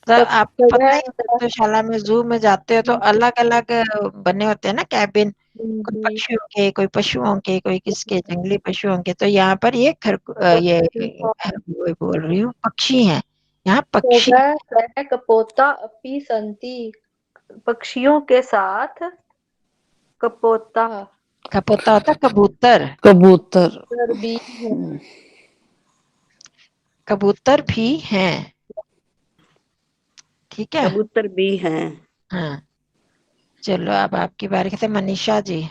S1: तो आपको पता
S5: खगा
S1: ही है, जंतुशाला में जू में जाते हो तो अलग अलग बने होते हैं ना कैबिन, कोई पक्षियों के, कोई पशुओं के, कोई किसके, जंगली पशुओं के। तो यहाँ पर ये ये वो बोल रही हूँ, पक्षी हैं, यहाँ पक्षी।
S5: खगा सह कपोता अपि संति। पक्षियों के साथ कपोता
S1: कपोता होता कबूतर,
S4: कबूतर।
S5: भी है।
S1: कबूतर भी हैं। ठीक है।
S3: कबूतर भी हैं।
S1: हाँ, चलो अब आपकी बारी। कहते मनीषा जी।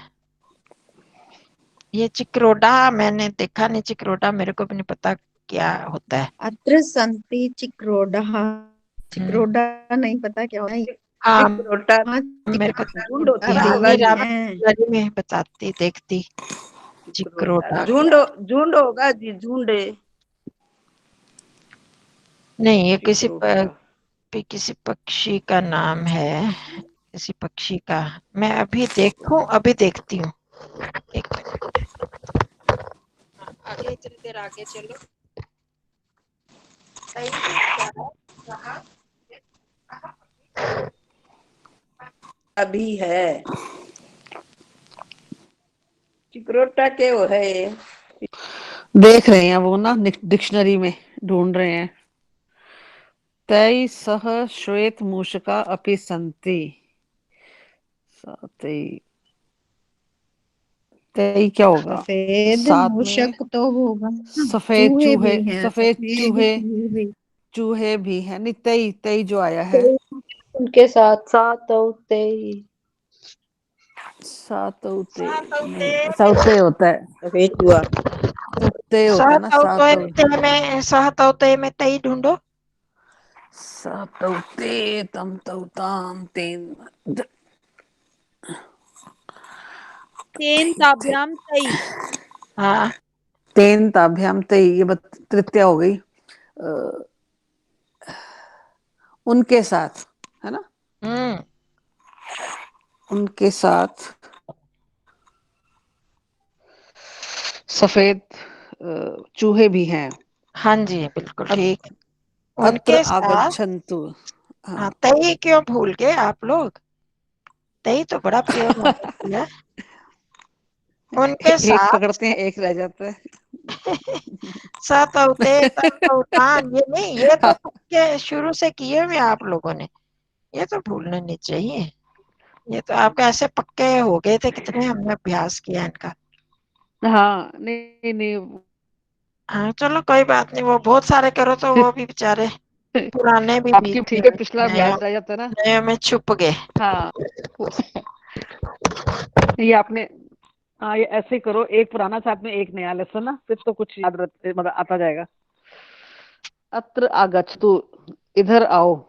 S1: ये चिक्रोडा मैंने देखा नहीं, चिक्रोडा मेरे को भी नहीं पता क्या होता है।
S6: अत्र संति चिक्रोडः। चिक्रोडा नहीं पता क्या होता है।
S1: हाँ,
S3: चिक्रोटा
S6: हाँ
S1: मेरे को
S3: झुंड होता
S1: ध्यान
S3: होगा
S1: नहीं
S6: चिक्रोटा
S1: रहा,
S3: जी।
S6: है।
S1: मैं में बताती देखती।
S3: चिक्रोटा
S1: चिक्रोडा
S3: झुंड,
S1: क्या?
S3: झुंड होगा जी, झुंड।
S1: नहीं, ये
S3: चिक्रोटा।
S1: किसी पक्षी का नाम है, किसी पक्षी का। मैं अभी देखूं, अभी देखती हूँ। एक मिनट, आगे इतनी देर आगे चलो। सही है क्या है? कहा?
S3: अभी है। चिक्रोटा के वो है ये।
S4: देख रहे हैं वो ना, डिक्शनरी में ढूंढ रहे हैं। तै सह श्वेत मूषका अपि सन्ति। तै तै क्या होगा?
S6: सफेद
S4: साथ में
S6: मूषक तो होगा ना,
S4: सफेद
S6: चूहे
S4: चूहे,
S6: भी हैं,
S4: सफेद
S6: सफेद
S4: चूहे,
S6: चूहे।
S4: चूहे भी है। नहीं, तई तई जो आया है,
S5: उनके साथ सातौते।
S4: सातौते
S1: सातौते
S4: नहीं, सौते होता है,
S2: सफेद चूहा।
S4: ते होता है ना, सातौते।
S1: सहतौते में तई ढूंढो।
S4: सातौते तम तौताम तेन
S7: तेन ताभ्याम तई।
S1: हाँ
S4: तेन ताभ्याम तई, ये तृतीया हो गई। उनके साथ, है ना,
S1: हम्म
S4: उनके साथ सफेद चूहे भी हैं।
S1: हाँ जी बिल्कुल ठीक।
S4: अत्र
S1: उनके साथ।
S4: आगच्छन्तु। हाँ,
S1: हाँ तई क्यों भूल गए आप लोग? तई तो बड़ा प्रयोग होता है। उनके
S4: एक
S1: साथ
S4: पकड़ते हैं, एक रह जाता है।
S1: सतौते तमतौतान, ये नहीं, ये तो
S4: हाँ,
S1: पक्के शुरू से किए हुए आप लोगों ने, ये तो भूलना नहीं चाहिए। ये तो आपके ऐसे पक्के हो गए थे, कितने हमने अभ्यास किया इनका।
S4: हाँ, नहीं नहीं,
S1: हाँ चलो कोई बात नहीं, वो बहुत सारे करो तो वो भी बेचारे पुराने भी
S4: आपकी
S1: बीत
S4: ठीक है,
S1: गए,
S4: पिछला
S1: नए
S4: अभ्यास रह जाता है ना।
S1: नए में छुप गए।
S4: हाँ, ये आपने, हाँ ये ऐसे ही करो, एक पुराना साथ में एक नया लेसन ना, फिर तो कुछ याद मतलब आता जाएगा। अत्र आगच्छतु, इधर आओ,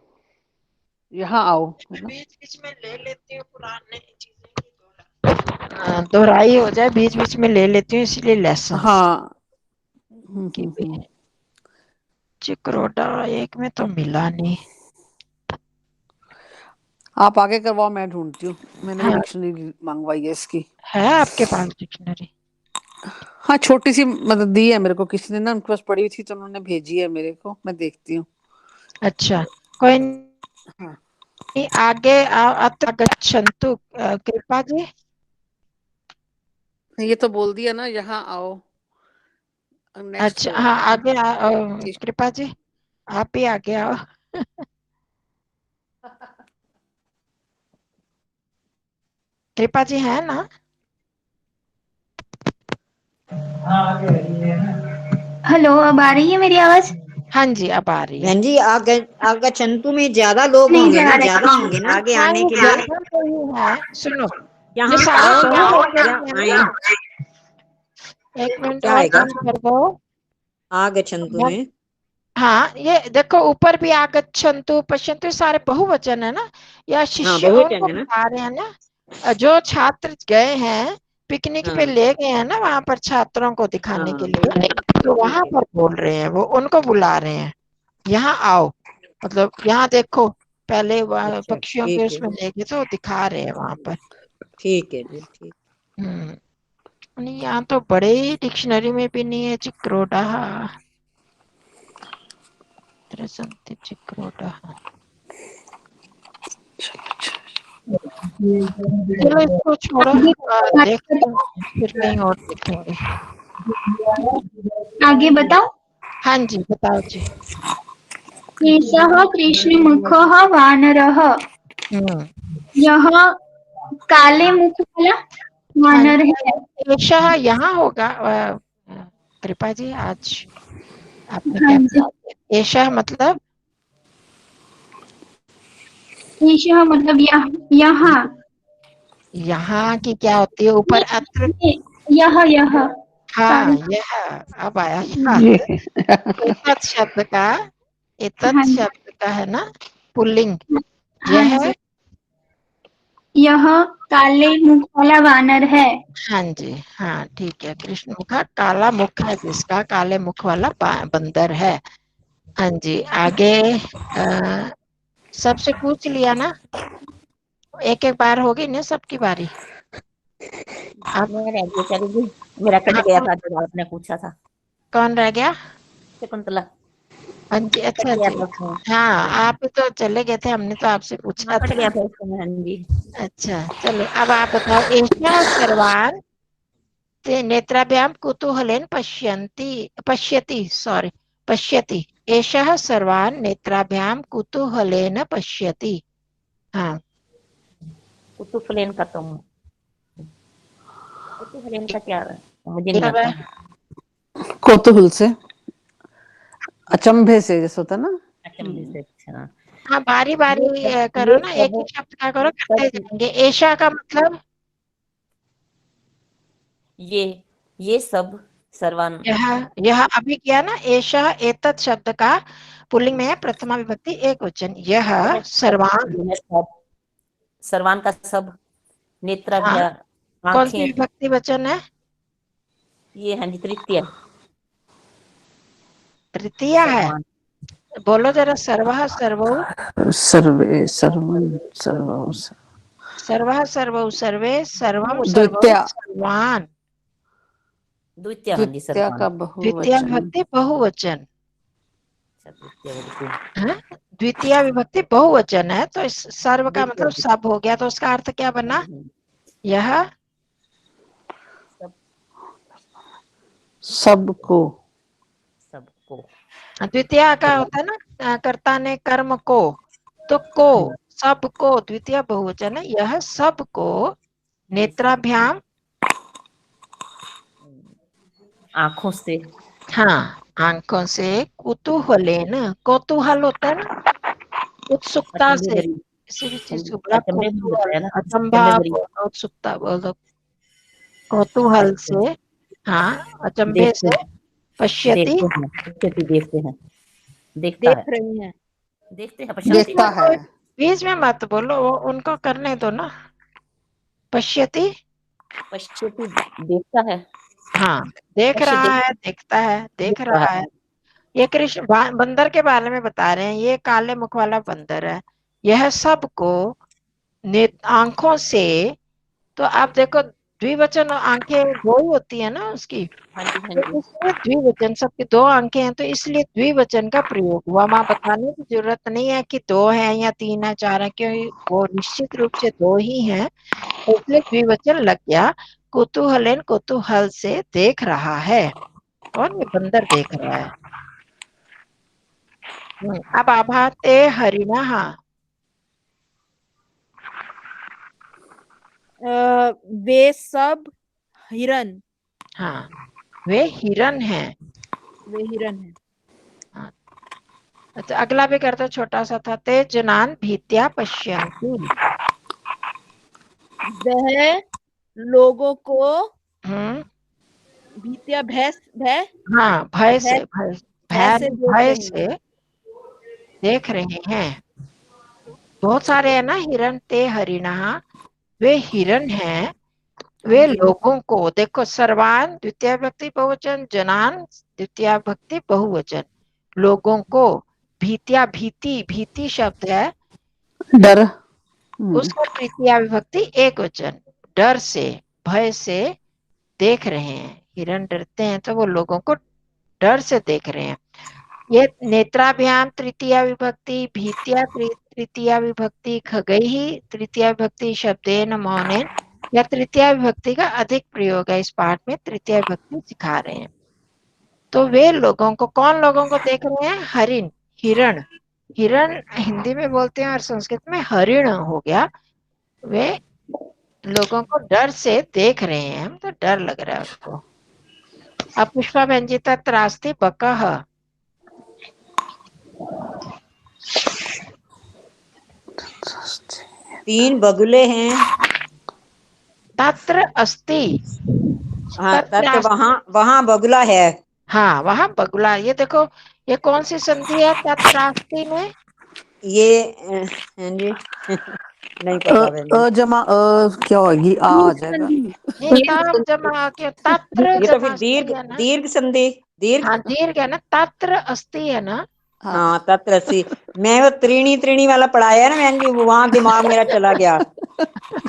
S4: यहाँ आओ, है ना।
S1: बीच बीच में ले लेती हूँ पुराने चीजें की दोहराई हो जाए, बीच बीच में ले लेती हूँ, इसलिए लेसन्स
S4: हाँ,
S1: की भी है। चिक्रोडा एक में तो मिला नहीं।
S4: आप आगे करवाओ, मैं ढूंढती हूँ। मैंने भी
S1: हाँ
S4: डिक्शनरी मंगवाई है इसकी।
S1: है आपके पास डिक्शनरी?
S4: हाँ, छोटी सी मतलब दी है मेरे को किसी ने ना, उनके पास पड़ी हुई थी तो उन्होंने भेजी है मेरे को, मैं देखती हूँ।
S1: अच्छा कोई
S4: हाँ,
S1: नहीं, आगे अत्र गच्छन्तु कृपा जी।
S4: ये तो बोल दिया ना, यहाँ आओ। नेक्स्ट
S1: अच्छा हाँ आगे कृपा जी आप ही आगे आओ। कृपा जी है ना?
S8: हेलो, अब आ रही है मेरी आवाज?
S1: हाँ जी अब आ रही है।
S2: बहन जी आगच्छन्तु में ज्यादा लोग
S8: नहीं
S2: होंगे
S8: जा
S2: ना,
S8: रहे
S2: ज्यादा होंगे ना आगे
S1: हाँ
S2: आने
S1: ये
S2: के लिए।
S1: ज्यादा तो ही है, सुनो ये
S2: यहाँ
S1: सारे
S2: आओ
S1: बहु
S2: या
S1: वचन है
S2: आए,
S1: ना। एक मिनट
S2: क्या
S1: और
S2: आएगा
S1: बंद कर दो।
S2: आगच्छन्तु में?
S1: हाँ ये देखो ऊपर भी आगच्छन्तु पश्यन्तु, ये सारे बहुवचन है ना, या
S2: हाँ
S1: शिष्य
S2: बहुवचन
S1: उनको
S2: है ना।
S1: बता रहे हैं ना, जो छात्र गए हैं पिकनिक पे
S2: हाँ
S1: ले गए हैं ना वहां पर छात्रों को दिखाने के
S2: हाँ
S1: लिए, तो
S2: ठीक
S1: वहां
S2: है,
S1: पर बोल रहे हैं, वो उनको बुला रहे हैं यहाँ आओ, मतलब यहाँ देखो, पहले
S2: अच्छा
S1: पक्षियों के
S2: ठीक है,
S1: उसमें ले गए तो दिखा रहे हैं वहां पर।
S2: ठीक है जी, ठीक।
S1: नहीं यहाँ तो बड़े ही डिक्शनरी में भी नहीं है चिक्रोडा, चिक्रोडा। चलो इसको छोड़ो, देखते हैं, फिर कहीं और देखेंगे।
S8: आगे बताओ।
S1: हाँ जी बताओ जी।
S8: एषः कृष्णमुखः वानरः।
S1: हम्म
S8: यह काले मुख वाला
S1: हाँ
S8: वानर है।
S1: एषः यहाँ होगा कृपा जी आज आपने
S8: हाँ
S1: क्या
S8: जी,
S1: पढ़ा? एषः मतलब
S8: एषः मतलब यहाँ।
S1: यहाँ की क्या होती है ऊपर अत्र?
S8: यह
S1: हाँ
S8: सॉरी।
S1: यह, अब आया
S4: ये
S1: याद। एतत् शब्द का,
S8: हाँ
S1: एतत्
S8: जी,
S1: शब्द का है ना पुल्लिंग,
S8: हाँ
S1: यह।
S8: जी, यह काले मुख वाला वानर है।
S1: हाँ जी हाँ ठीक है, कृष्ण मुखा काला मुख है जिसका, काले मुख वाला बंदर है। हाँ जी आगे सबसे पूछ लिया ना, एक एक बार होगी ना सबकी बारी। आप
S9: मैं रह गई चली गई, मेरा कट गया
S1: आप
S9: था जो आपने पूछा था।
S1: कौन रह गया?
S9: शकुंतला
S1: हाँ जी
S9: कट
S1: अच्छा
S9: गया
S1: जी।
S9: था उसमें।
S1: हाँ आप तो चले गए थे, हमने तो आपसे
S9: हाँ
S1: पूछा
S9: कट
S1: था।
S9: गया था उसमें, हाँ जी।
S1: अच्छा चलो अब आप बताओ, एशिया सर्वान ते नेत्राभ्याम कुतूहलेन पश्यति एषः सर्वान् नेत्राभ्याम कुतूहलेन पश्यति। हाँ,
S9: कुतूहलेन का तुम कुतूहलेन का क्या मुझे नहीं
S1: सब
S9: आता।
S1: है।
S4: कौतूहल से, अचंभे से जैसे होता है ना।
S9: अचंभे से, अच्छा।
S1: हाँ, बारी बारी करो
S9: ये
S1: ना, एक
S9: सब
S1: ही शब्द का करो, करते
S9: सब
S1: जाएंगे। ऐशा का मतलब
S9: ये सब सर्वान,
S1: यह अभी किया ना। ऐशा एतत् शब्द का पुल्लिंग में है, प्रथमा विभक्ति एक वचन। यह सर्वान।
S9: यह सब सर्वान का सब, नेत्राभ्या
S1: हाँ, कौन सी
S9: आंखें,
S1: विभक्ति वचन है?
S9: ये है तृतीय
S1: तृतीय है।
S9: सर्वान।
S1: बोलो जरा, सर्वः सर्वौ।
S4: सर्वे सर्वं सर्वं
S1: सर्वः सर्वौ सर्वे सर्वं सर्वौ
S4: द्वितीया,
S1: सर्वान्।
S9: द्वितीय, हाँ जी,
S4: द्वितीया
S9: सर्वान।
S4: का
S1: द्वितीय
S4: बहुवचन।
S1: विभक्ति बहुवचन।
S9: अच्छा, द्वितीय विभक्ति,
S1: हाँ? द्वितीय विभक्ति बहुवचन है, तो इस सर्व का
S9: द्वितीय
S1: मतलब सब हो गया, तो उसका अर्थ क्या बना? यह
S9: सब,
S4: सबको,
S9: सबको।
S1: द्वितीय का होता है ना, कर्ता ने कर्म को, तो को, सबको द्वितीय बहुवचन है। यह सबको नेत्राभ्याम,
S9: आंखों से,
S1: हाँ, आंखों से, कुतूहलेन, कौतूहल होता है ना, उत्सुकता
S9: अचंभे
S1: से,
S9: भरी,
S1: किसी भी चीज को बड़ा
S9: अचंभे भरी
S1: कौतूहल,
S9: बताया ना,
S1: अचंभा,
S9: अचंभे भरी।
S1: उत्सुकता बोल दो, कौतूहल से, हाँ, अचंभे
S9: देखते
S1: से, पश्यति।
S9: देखते हैं, देखते हैं, देखता है,
S5: देख रही हैं।
S9: देखते हैं,
S1: बीच
S9: पश्यति।
S1: में
S4: देखता है।
S1: बीच में मत बोलो, वो उनको करने दो ना। पश्यति,
S9: पश्यति देखता है,
S1: हाँ, देख
S9: पश्य
S1: रहा है,
S9: देखता
S1: देखता है, देख
S9: देखता
S1: रहा है।
S9: है।
S1: ये कृष्ण बंदर के बारे में बता रहे हैं। ये काले मुख वाला बंदर है। यह सबको आंखों से, तो आप देखो द्विवचन, आंखें दो ही होती है ना उसकी,
S9: हाँ जी, हाँ
S1: तो
S9: जी।
S1: इसलिए द्विवचन, सबकी दो आंखें हैं, तो इसलिए द्विवचन का प्रयोग हुआ। वहां बताने की जरूरत नहीं है कि दो है या तीन है, चार है, क्योंकि वो निश्चित रूप से दो ही हैं, तो इसलिए द्विवचन लग गया। कुतूहलन, कुतूहल से देख रहा है। कौन? ये बंदर देख रहा है। अब आभाते हरिणः।
S5: वे सब हिरन,
S1: हाँ, वे हिरन हैं।
S5: वे हिरन है।
S1: हाँ, अच्छा, अगला भी करते, छोटा सा था। ते जनान भीत्या पश्यन्ति।
S5: वह लोगों को
S1: हम्म,
S5: भीतिया भय भय
S1: हाँ, भय
S5: भय
S1: से, भय,
S5: भय
S1: भय
S5: से
S1: नहीं,
S5: देख
S1: भय
S5: रहे हैं।
S1: से देख रहे हैं। बहुत सारे है ना हिरन। ते हरिणः, वे हिरन हैं।
S5: हाँ
S1: वे
S5: जी।
S1: लोगों को, देखो, सर्वान द्वितीय भक्ति बहुवचन, जनान द्वितीय भक्ति बहुवचन, लोगों को, भीतिया, भीति, भीति शब्द है,
S4: डर।
S1: उसका तृतीय विभक्ति एक वचन, डर से, भय से देख रहे हैं। हिरन डरते हैं, तो वो लोगों को डर से देख रहे हैं। ये नेत्राभ्याम तृतीय विभक्ति, भीत्या तृतीय विभक्ति, खगैहि तृतीय विभक्ति, शब्देन मौनेन, या तृतीय विभक्ति का अधिक प्रयोग है। इस पाठ में तृतीय विभक्ति सिखा रहे हैं। तो वे लोगों को, कौन लोगों को देख रहे हैं? हरिण, हिरण। हिरण हिंदी में बोलते हैं और संस्कृत में हरिण हो गया। वे लोगों को डर से देख रहे हैं, हम तो डर लग रहा है उनको। अब पुष्पा बहन जी, तत्रास्ति बकः।
S2: तीन बगुले हैं।
S1: तत्र अस्ति,
S2: हाँ, तत्र
S1: तत्रास्ति,
S2: वहां वहां बगुला है।
S1: हाँ, वहां बगुला। ये देखो, ये कौन सी संधि है तत्रास्ति में?
S2: ये हाँ जी नहीं पता बहन जी।
S4: जमा क्या होगी, आ जाएगा।
S1: ये तब जमा के तत्र
S2: ये तो फिर
S1: जमास्ति है ना।
S2: दीर्घ संधि, दीर्घ।
S1: हाँ, दीर्घ है ना, तत्र अस्ति है ना।
S2: हाँ, तत्र सी। मैं वो त्रीणी त्रीणी वाला पढ़ाया ना बहन जी, वहां दिमाग मेरा चला गया।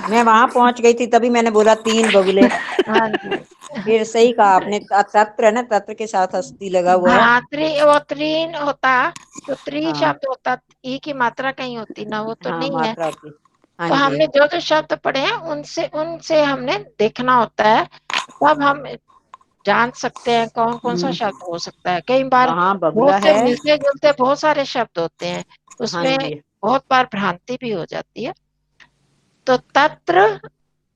S2: मैं वहां पहुंच गई थी, तभी मैंने बोला तीन बगुले।
S1: हाँ जी।
S2: फिर सही कहा आपने, तत्र है ना, तत्र के साथ अस्थि लगा हुआ है।
S1: हाँ, वो त्रीन होता, तो त्रि
S2: हाँ
S1: शब्द होता, ई की मात्रा कहीं होती ना, वो तो
S2: हाँ,
S1: नहीं है।
S2: मात्रा होती। हाँ
S1: तो
S2: जी।
S1: हमने जो जो शब्द पढ़े हैं, उनसे उनसे हमने देखना होता है तब हम जान सकते हैं कौन कौन सा शब्द हो सकता है। कई बार
S2: वहाँ बगुला
S1: बहुत से
S2: है।
S1: मिलते जुलते बहुत सारे शब्द होते हैं,
S2: हाँ
S1: उसमें
S2: जी।
S1: बहुत बार भ्रांति भी हो जाती है। तो तत्र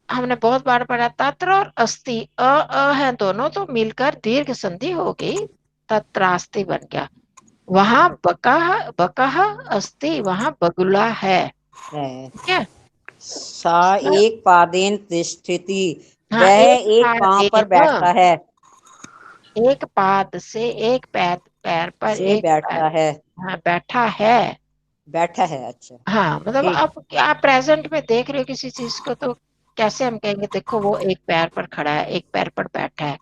S1: हमने बहुत बार पढ़ा, तत्र और अस्ति, अ है दोनों, तो मिलकर दीर्घ संधि हो गई, तत्रास्ति बन गया। वहां बकह बकह अस्ति, वहां बगुला है। ठीक है।
S2: सा एक पादेन तिष्ठति,
S1: हाँ,
S2: वह
S1: एक
S2: एक पांव पर बैठता है।
S1: एक पाद से, एक पैर पैर पर,
S2: से
S1: एक पैर,
S2: बैठता है।
S1: हाँ बैठा है।
S2: बैठा है, अच्छा
S1: हाँ मतलब
S2: ठीक।
S1: आप क्या प्रेजेंट में देख रहे हो किसी चीज को, तो कैसे हम कहेंगे देखो वो एक पैर पर खड़ा है, एक पैर पर बैठा है।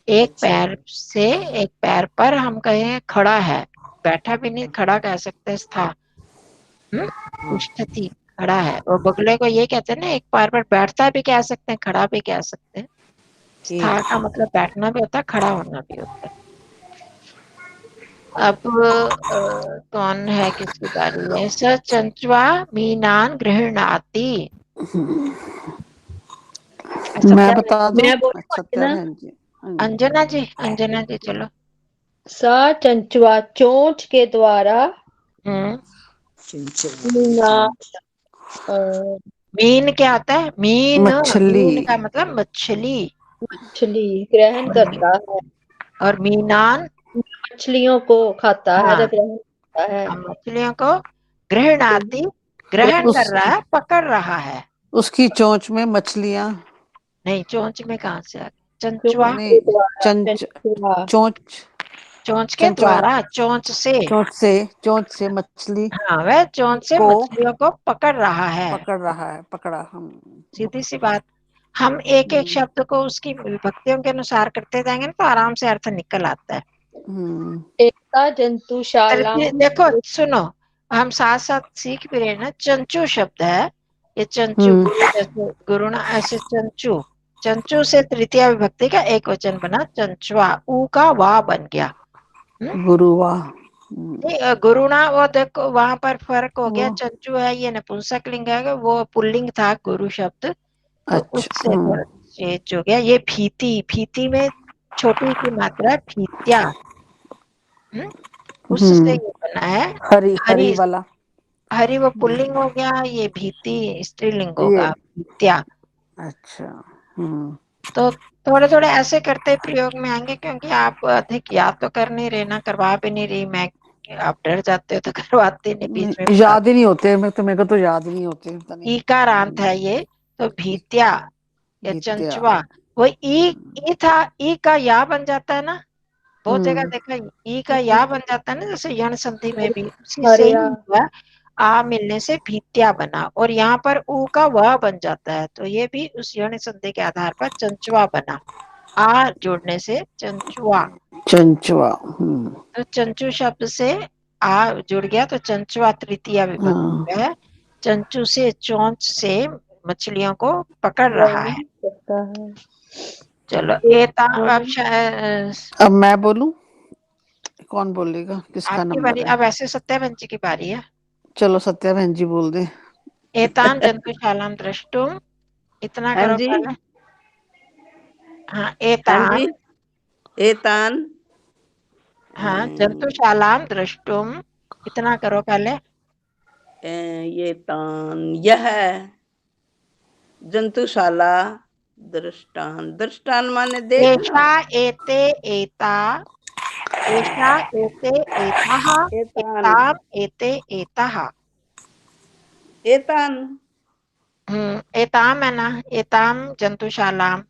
S1: एक
S2: अच्छा।
S1: पैर से एक पैर पर हम कहें खड़ा है, बैठा भी नहीं, खड़ा कह सकते हैं, स्था स्थिति, खड़ा है। और बगुले को ये कहते हैं ना, एक पैर पर बैठता भी कह सकते हैं, खड़ा भी कह सकते हैं। स्था
S2: ठीक।
S1: का मतलब बैठना भी होता है, खड़ा होना भी होता है। अब कौन है, किसकी बारी है? स चंचुआ मीनान गृहणाति।
S7: मैं बता दूं?
S5: मैं बोलूं
S7: सत्या
S5: अंजना?
S7: बहन जी।
S1: अंजना जी, अंजना जी चलो।
S5: सा चंचुआ चोंच के द्वारा मीना,
S1: मीन क्या आता है? मीन,
S7: मछली।
S1: मीन का मतलब मछली,
S5: मछली ग्रहण करता है।
S1: और मीनान
S5: मछलियों को खाता है,
S1: हाँ,
S5: ग्रहण करता है।
S1: मछलियों को गृहणाति, ग्रहण
S7: उस
S1: कर रहा है, पकड़ रहा है।
S7: उसकी चोंच में मछलियां।
S1: नहीं, चोंच में कहाँ से आ गई?
S5: चोंच
S1: चंचुआ,
S7: नहीं,
S5: के द्वारा
S7: चंच
S5: चंचुआ,
S7: चोंच,
S1: चोंच के
S7: चंचवा,
S1: द्वारा, चोंच से,
S7: चोंच से मछली
S1: हाँ वह चोंच से
S7: को
S1: मछलियों को पकड़ रहा है।
S7: पकड़ रहा है, पकड़ा हम।
S1: सीधी सी बात। हम एक एक शब्द को उसकी विभक्तियों के अनुसार करते जाएंगे ना, तो आराम से अर्थ निकल आता है।
S5: एकता जंतुशाला।
S1: देखो सुनो, हम साथ साथ सीख भी रहे हैं ना। चंचू शब्द है, ये चंचू, गुरु जैसे गुरु ना, ऐसे चंचू, चंचू से तृतीया विभक्ति का एक वचन बना चंचुआ, ऊ का वाह बन गया।
S7: गुरुवा।
S1: गुरुणा, वो देखो वहां पर फर्क हो गया।
S7: वो
S1: चंचू है ये नपुंसक लिंग है, वो पुल्लिंग था गुरु शब्द, तो
S7: अच्छा।
S1: उससे थोड़ा चेंज हो गया। ये भीति, भीति में छोटी की मात्रा भीत्या, उससे ये बना है।
S7: हरी, हरी
S1: हरि,
S7: वाला।
S1: हरि वो पुल्लिंग हो गया, ये भीति स्त्रीलिंग
S7: ये
S1: होगा, भीत्या।
S7: अच्छा।
S1: तो थोड़े थोड़े ऐसे करते प्रयोग में आएंगे, क्योंकि आप अधिक याद तो कर नहीं रहे ना, करवा भी नहीं रही मैं, आप डर जाते हो तो करवाते नहीं, बीच में बता।
S7: याद ही नहीं होते, मेरे को तो याद ही नहीं होते, पता नहीं।
S1: ईकारांत है ये, तो भीत्या या
S7: विद्या।
S1: चंचुआ, वो ई था, ई का या बन जाता है ना, बहुत जगह देखा ई का या बन जाता है ना, जैसे यण संधि में भी उसी से ही
S5: हरिया,
S1: हुआ। आ मिलने से भीत्या बना, और यहाँ पर ऊ का वह बन जाता है, तो ये भी उस यण संधि के आधार पर चंचुआ बना। आ जोड़ने से चंचुआ,
S7: चंचुआ।
S1: तो चंचू शब्द से आ जुड़ गया, तो चंचुआ तृतीया विभक्ति है। चंचू से, चोंच से मछलियों को पकड़ रहा है।
S5: ग्रहण करता है।
S1: चलो एता, अब
S7: अब मैं बोलूं? कौन बोलेगा? किसका
S1: आपकी बारी।
S7: नंबर है?
S1: अब ऐसे सत्याबेन जी की बारी है।
S7: चलो सत्या बहन जी बोल दे।
S1: एतान जंतुशालाम द्रष्टुम, इतना
S3: हाँ
S1: करो
S3: जी,
S1: पहले। हाँ
S3: हाँ जी।
S1: एतान,
S3: एतान
S1: हाँ जंतुशालाम द्रष्टुम, इतना करो पहले।
S3: ये तान, यह जंतुशाला, दृष्टान, दृष्टान माने देखना।
S1: एषा एते एता, एषा एते एताः,
S3: एतान,
S1: एताम एते एताः।
S3: एतान,
S1: एताम है ना, एताम जंतुशालाम।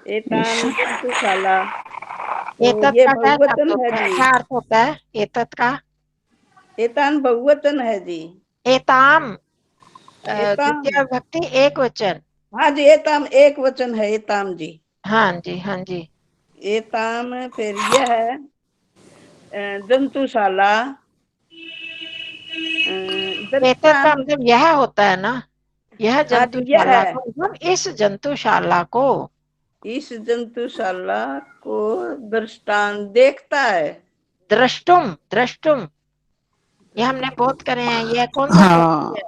S3: एतान जंतुशाला, तो
S1: एतत
S3: ये
S1: का क्या शब्द
S3: बहुवचन है
S1: होता है,
S3: जी।
S1: क्या अर्थ होता है एतत का?
S3: एतान बहुवचन है जी।
S1: एताम
S3: एताम,
S1: द्वितीय विभक्ति एक वचन।
S3: हाँ जी, एताम एक वचन है, एताम जी।
S1: हाँ जी, हाँ जी।
S3: एताम, फिर यह जंतुशाला,
S1: एतत का
S3: दृष्टान।
S1: मतलब यह होता है ना, यह
S3: हाँ जी, यह
S1: जंतुशाला
S3: है,
S1: को, मतलब इस जंतुशाला को,
S3: इस जंतुशाला को दृष्टान देखता है।
S1: द्रष्टुम, द्रष्टुम, ये हमने बहुत करे हैं। यह कौन सा शब्द
S7: हाँ,
S1: है?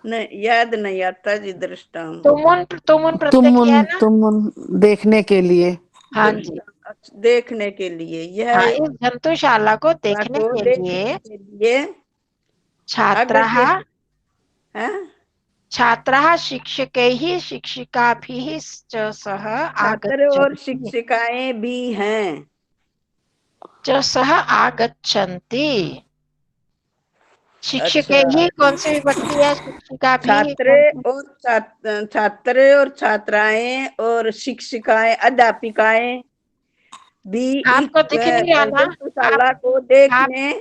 S3: नहीं, याद नहीं आता जी दृष्टांत।
S1: तुमुन प्रत्यय किया है ना।
S7: तुम देखने के लिए।
S1: हाँ जी,
S3: देखने के लिए, यह
S1: हाँ, इस जंतुशाला को देखने
S3: को
S1: के
S3: देखने
S1: लिए
S3: के लिए
S1: छात्राः
S3: हैं?
S1: छात्राः शिक्षकैः शिक्षिकाभिः च सह
S3: छात्र और
S1: आगच्छन्ति।
S3: शिक्षिकाएं भी हैं।
S1: च सह आगच्छन्ति। शिक्षकैः
S3: अच्छा,
S1: कौन सी विभक्ति है, शिक्षिका भी
S3: छात्र
S1: कौन सी?
S3: और छात्र और छात्राएं और शिक्षिकाएं, अध्यापिकाएं भी
S1: आपको दिख नहीं रहा ना।
S3: जंतुशाला
S1: आप
S3: को
S1: आप
S3: देखने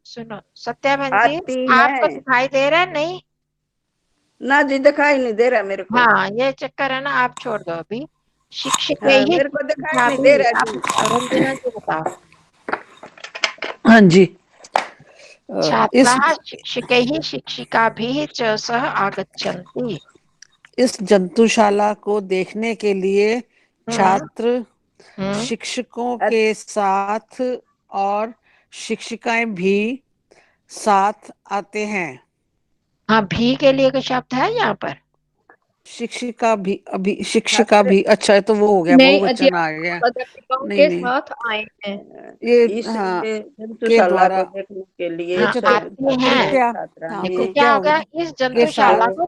S1: सुनो सत्या बहन जी,
S3: आती
S1: आपको
S3: हैं।
S1: दिखाई दे रहा है नहीं?
S3: ना जी, दिखाई नहीं दे रहा मेरे को।
S1: हाँ, ये चक्कर है ना, आप छोड़ दो अभी। शिक्षक
S3: हाँ,
S1: ही
S3: मेरे को दिखाई
S1: शिक्षिका
S3: नहीं दे
S1: भी।
S3: रहा
S1: आप
S3: जी।
S1: रंजना जी बताओ।
S7: हाँ जी। इस
S1: छात्राः शिक्षकैः शिक्षिकाभिः च सह आगच्छन्ति।
S7: इस जंतुशाला को देखने के लिए छात्र
S1: हम्म,
S7: शिक्षकों के साथ और शिक्षिकाएं भी साथ आते हैं।
S1: हाँ, भी के लिए कोई शब्द है यहाँ पर?
S7: शिक्षिका भी, अभी शिक्षिका
S3: छात्र
S7: भी, अच्छा है तो वो हो गया,
S5: नहीं,
S7: बहुवचन आ गया।
S5: अध्यापकों
S7: नहीं
S5: के
S7: नहीं,
S5: साथ आए हैं।
S7: ये
S3: इस
S7: हाँ के
S3: जंतुशाला
S7: द्वारा,
S3: को देखने के लिए
S1: हाँ,
S7: अच्छा तो
S1: आते हैं।
S7: तृतीया, हाँ
S1: देखो
S3: छात्राएं,
S1: क्या
S7: क्या
S1: होगा,
S7: होगा
S1: इस
S7: के
S1: जंतुशाला
S7: साथ।
S1: को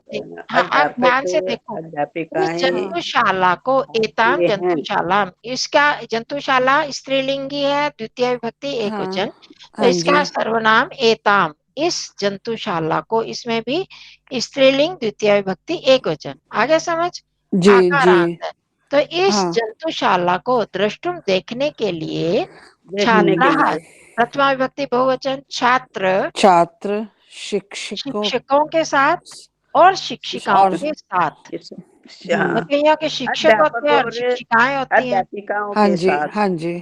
S1: हाँ, आप ध्यान से देखो। इस
S3: अध्यापिकाएं
S7: हाँ
S1: जंतुशाला को एताम
S3: ये हैं।
S1: जंतुशाला, इसका जंतुशाला स्त्रीलिंगी है, द्वितीय विभक्ति एक
S7: हाँ
S1: वचन, तो
S7: हाँ
S1: इसका
S7: जी
S1: सर्वनाम एताम। इस जंतुशाला को, इसमें भी स्त्रीलिंग द्वितीय विभक्ति एक वचन। आगे समझ?
S7: जी जी।
S1: आकारांत है। तो इस
S7: हाँ
S1: जंतुशाला को द्रष्टुम देखने के लिए
S3: देखने के
S1: छात्रा,
S3: लिए
S1: प्रथमा विभक्ति बहुवचन, छात्र
S7: छात्र शिक्षकों
S1: शिक्षकों के साथ और शिक्षिकाओं
S7: और
S1: के साथ।
S3: हाँ,
S1: मतलब के शिक्षक होते
S3: अध्यापक
S1: हैं और
S3: और
S1: शिक्षिकाएं होती हैं,
S3: अध्यापिकाओं
S7: हाँ
S3: के
S7: जी
S3: साथ,
S7: हाँ जी।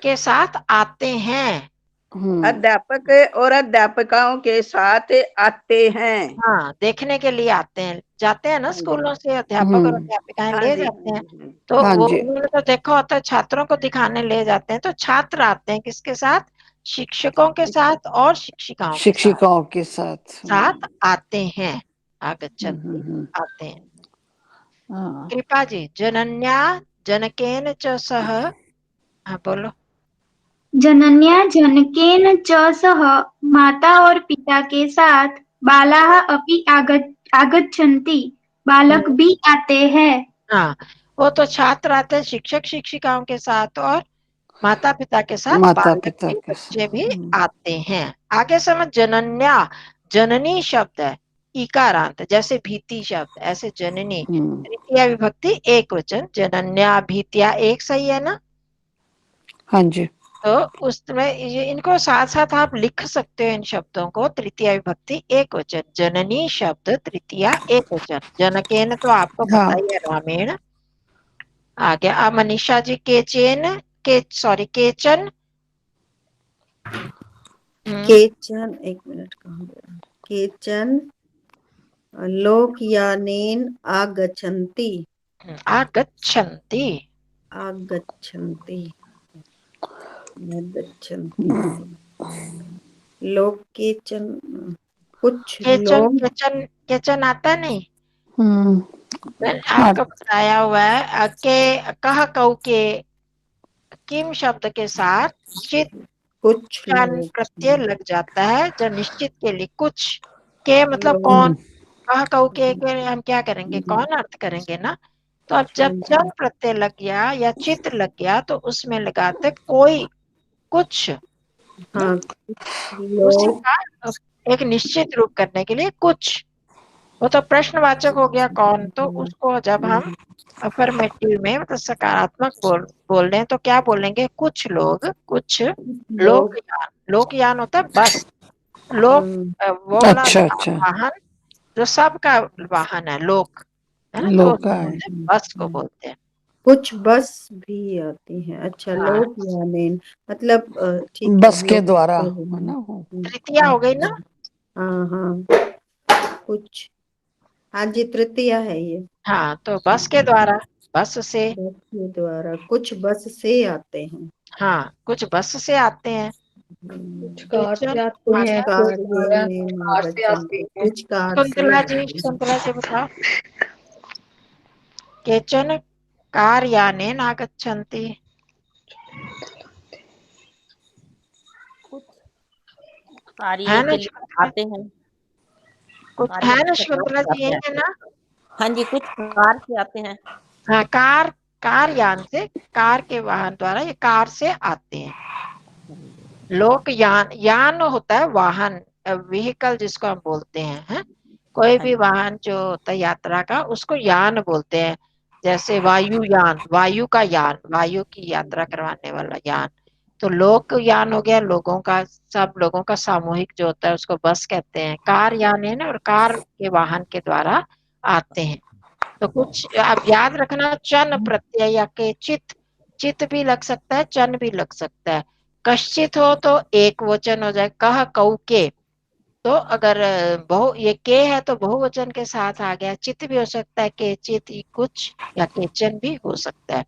S1: के साथ आते हैं।
S3: अध्यापक और अध्यापिकाओं के साथ आते हैं।
S1: हाँ, देखने के लिए आते हैं, जाते हैं ना
S3: हाँ जी,
S1: स्कूलों से अध्यापक और अध्यापिकाएं
S3: हाँ
S1: ले
S3: जी,
S1: जाते
S3: हाँ
S1: हैं।
S3: जी, हाँ जी।
S1: तो
S7: हाँ
S1: वो
S7: जी।
S1: उन्होंने तो देखा होता है, छात्रों को दिखाने ले जाते हैं, तो छात्र आते हैं किसके साथ? शिक्षकों के साथ और शिक्षिकाओं के साथ।
S7: शिक्षिकाओं के साथ।
S1: साथ आते हैं, आगच्छन्ति, आते हैं।
S7: हाँ।
S1: कृपा जी, जनन्या जनकेन च सह, हाँ बोलो।
S8: जनन्या जनकेन च सह माता और पिता के साथ बालाः अपि आगच्छन्ति। बालक भी आते हैं।
S1: हाँ, वो तो छात्र आते हैं शिक्षक शिक्षिकाओं के साथ, और माता पिता के साथ
S7: माता
S1: बालक
S7: पिता
S1: भी,
S7: के
S1: बच्चे भी
S7: साथ।
S1: आते हैं। आगे समझ, जनन्या, जननी शब्द है इकारांत, जैसे भीति शब्द, ऐसे जननी तृतीया विभक्ति एक वचन, जनन्या भीतिया एक, सही है ना?
S7: हाँ जी।
S1: तो उसमें इनको साथ साथ आप लिख सकते हो इन शब्दों को। तृतीया विभक्ति एक वचन, जननी शब्द तृतीया एक वचन, जनकेन तो आपको पता
S7: हाँ
S1: ही है, रामेण। आ गया। अब मनीषा जी, केचन केचन,
S6: केचन, एक मिनट, कहाँ गया? केचन लोकयानेन आगच्छन्ति।
S1: आगच्छन्ति।
S6: आगच्छन्ति, आगच्छन्ति। लोग केचन, कुछ
S1: केचन
S6: लोग।
S1: केचन केचन आता नहीं,
S7: हाँ
S1: मैंने आपको बताया हुआ है। के कह कऊ के किम शब्द के साथ चित
S6: कुछ
S1: चन
S6: लोग
S1: प्रत्यय लग जाता है, जब निश्चित के लिए। कुछ के मतलब कौन, कह कऊ के हम क्या करेंगे, कौन अर्थ करेंगे ना। तो अब जब चन प्रत्यय लग गया या चित लग गया, तो उसमें लगाते कोई, कुछ,
S6: हाँ,
S1: उसी
S6: लोग।
S1: का एक निश्चित रूप करने के लिए कुछ। वो तो प्रश्नवाचक हो गया कौन, तो उसको जब हम अफर्मेटिव में, मतलब सकारात्मक बोल रहे हैं, तो क्या बोलेंगे? कुछ लोग, कुछ
S6: लोग।
S1: लोकयान। लोकयान होता है बस। लोक वो वाला
S7: अच्छा अच्छा।
S1: वाहन जो सबका वाहन है, लोक, है ना, तो
S7: लोग
S1: उसको
S7: का है।
S1: बोलते हैं, बस को बोलते हैं।
S6: कुछ बस भी आती हैं। अच्छा,
S1: हाँ,
S6: लोग यानी मतलब ठीक है,
S7: बस के
S6: लोग
S7: द्वारा
S6: तो
S7: है ना वो।
S1: तृतीया हो गई ना।
S6: हाँ हाँ, कुछ। हाँ जी, तृतीया है ये।
S1: हाँ, तो बस के द्वारा, बस से।
S6: बस के द्वारा, कुछ बस से आते हैं।
S1: हाँ, कुछ बस से आते हैं।
S5: कुछ कार से
S1: केचन
S5: आते हैं,
S1: माता
S5: कुछ
S6: कार्यानेन
S5: कार से आते
S6: आगच्छन्ति,
S5: हैं।
S6: कुछ कार से
S1: कुंतला जी बताओ। केचन कार्यानेन आगच्छन्ति।
S9: कार्य
S1: है ना
S9: के लिए
S1: शकुंतला?
S9: आते हैं,
S1: कुछ
S9: कार्य
S1: है ना
S9: से
S1: शकुंतला जी,
S9: आते
S1: यही
S9: हैं।
S1: है ना?
S9: हाँ जी, कुछ कार से आते हैं।
S1: हाँ, कार यान से, कार के वाहन द्वारा, ये कार से आते हैं। लोक यान, यान होता है वाहन, व्हीकल जिसको हम बोलते हैं, है? कोई भी वाहन जो होता है यात्रा का, उसको यान बोलते हैं। जैसे वायुयान, वायु का यान, वायु की यात्रा करवाने वाला यान। तो लोक यान हो गया लोगों का, सब लोगों का सामूहिक जो होता है उसको बस कहते हैं। कार यान है ना, और कार के वाहन के द्वारा आते हैं। तो कुछ आप याद रखना, चन प्रत्यय या के चित, चित भी लग सकता है, चन भी लग सकता है। कश्चित हो तो एक वचन हो जाए, कह कऊ के। तो अगर बहु ये के है तो बहुवचन के साथ आ गया। चित भी हो सकता है, के चित, कुछ या केचन भी हो सकता है।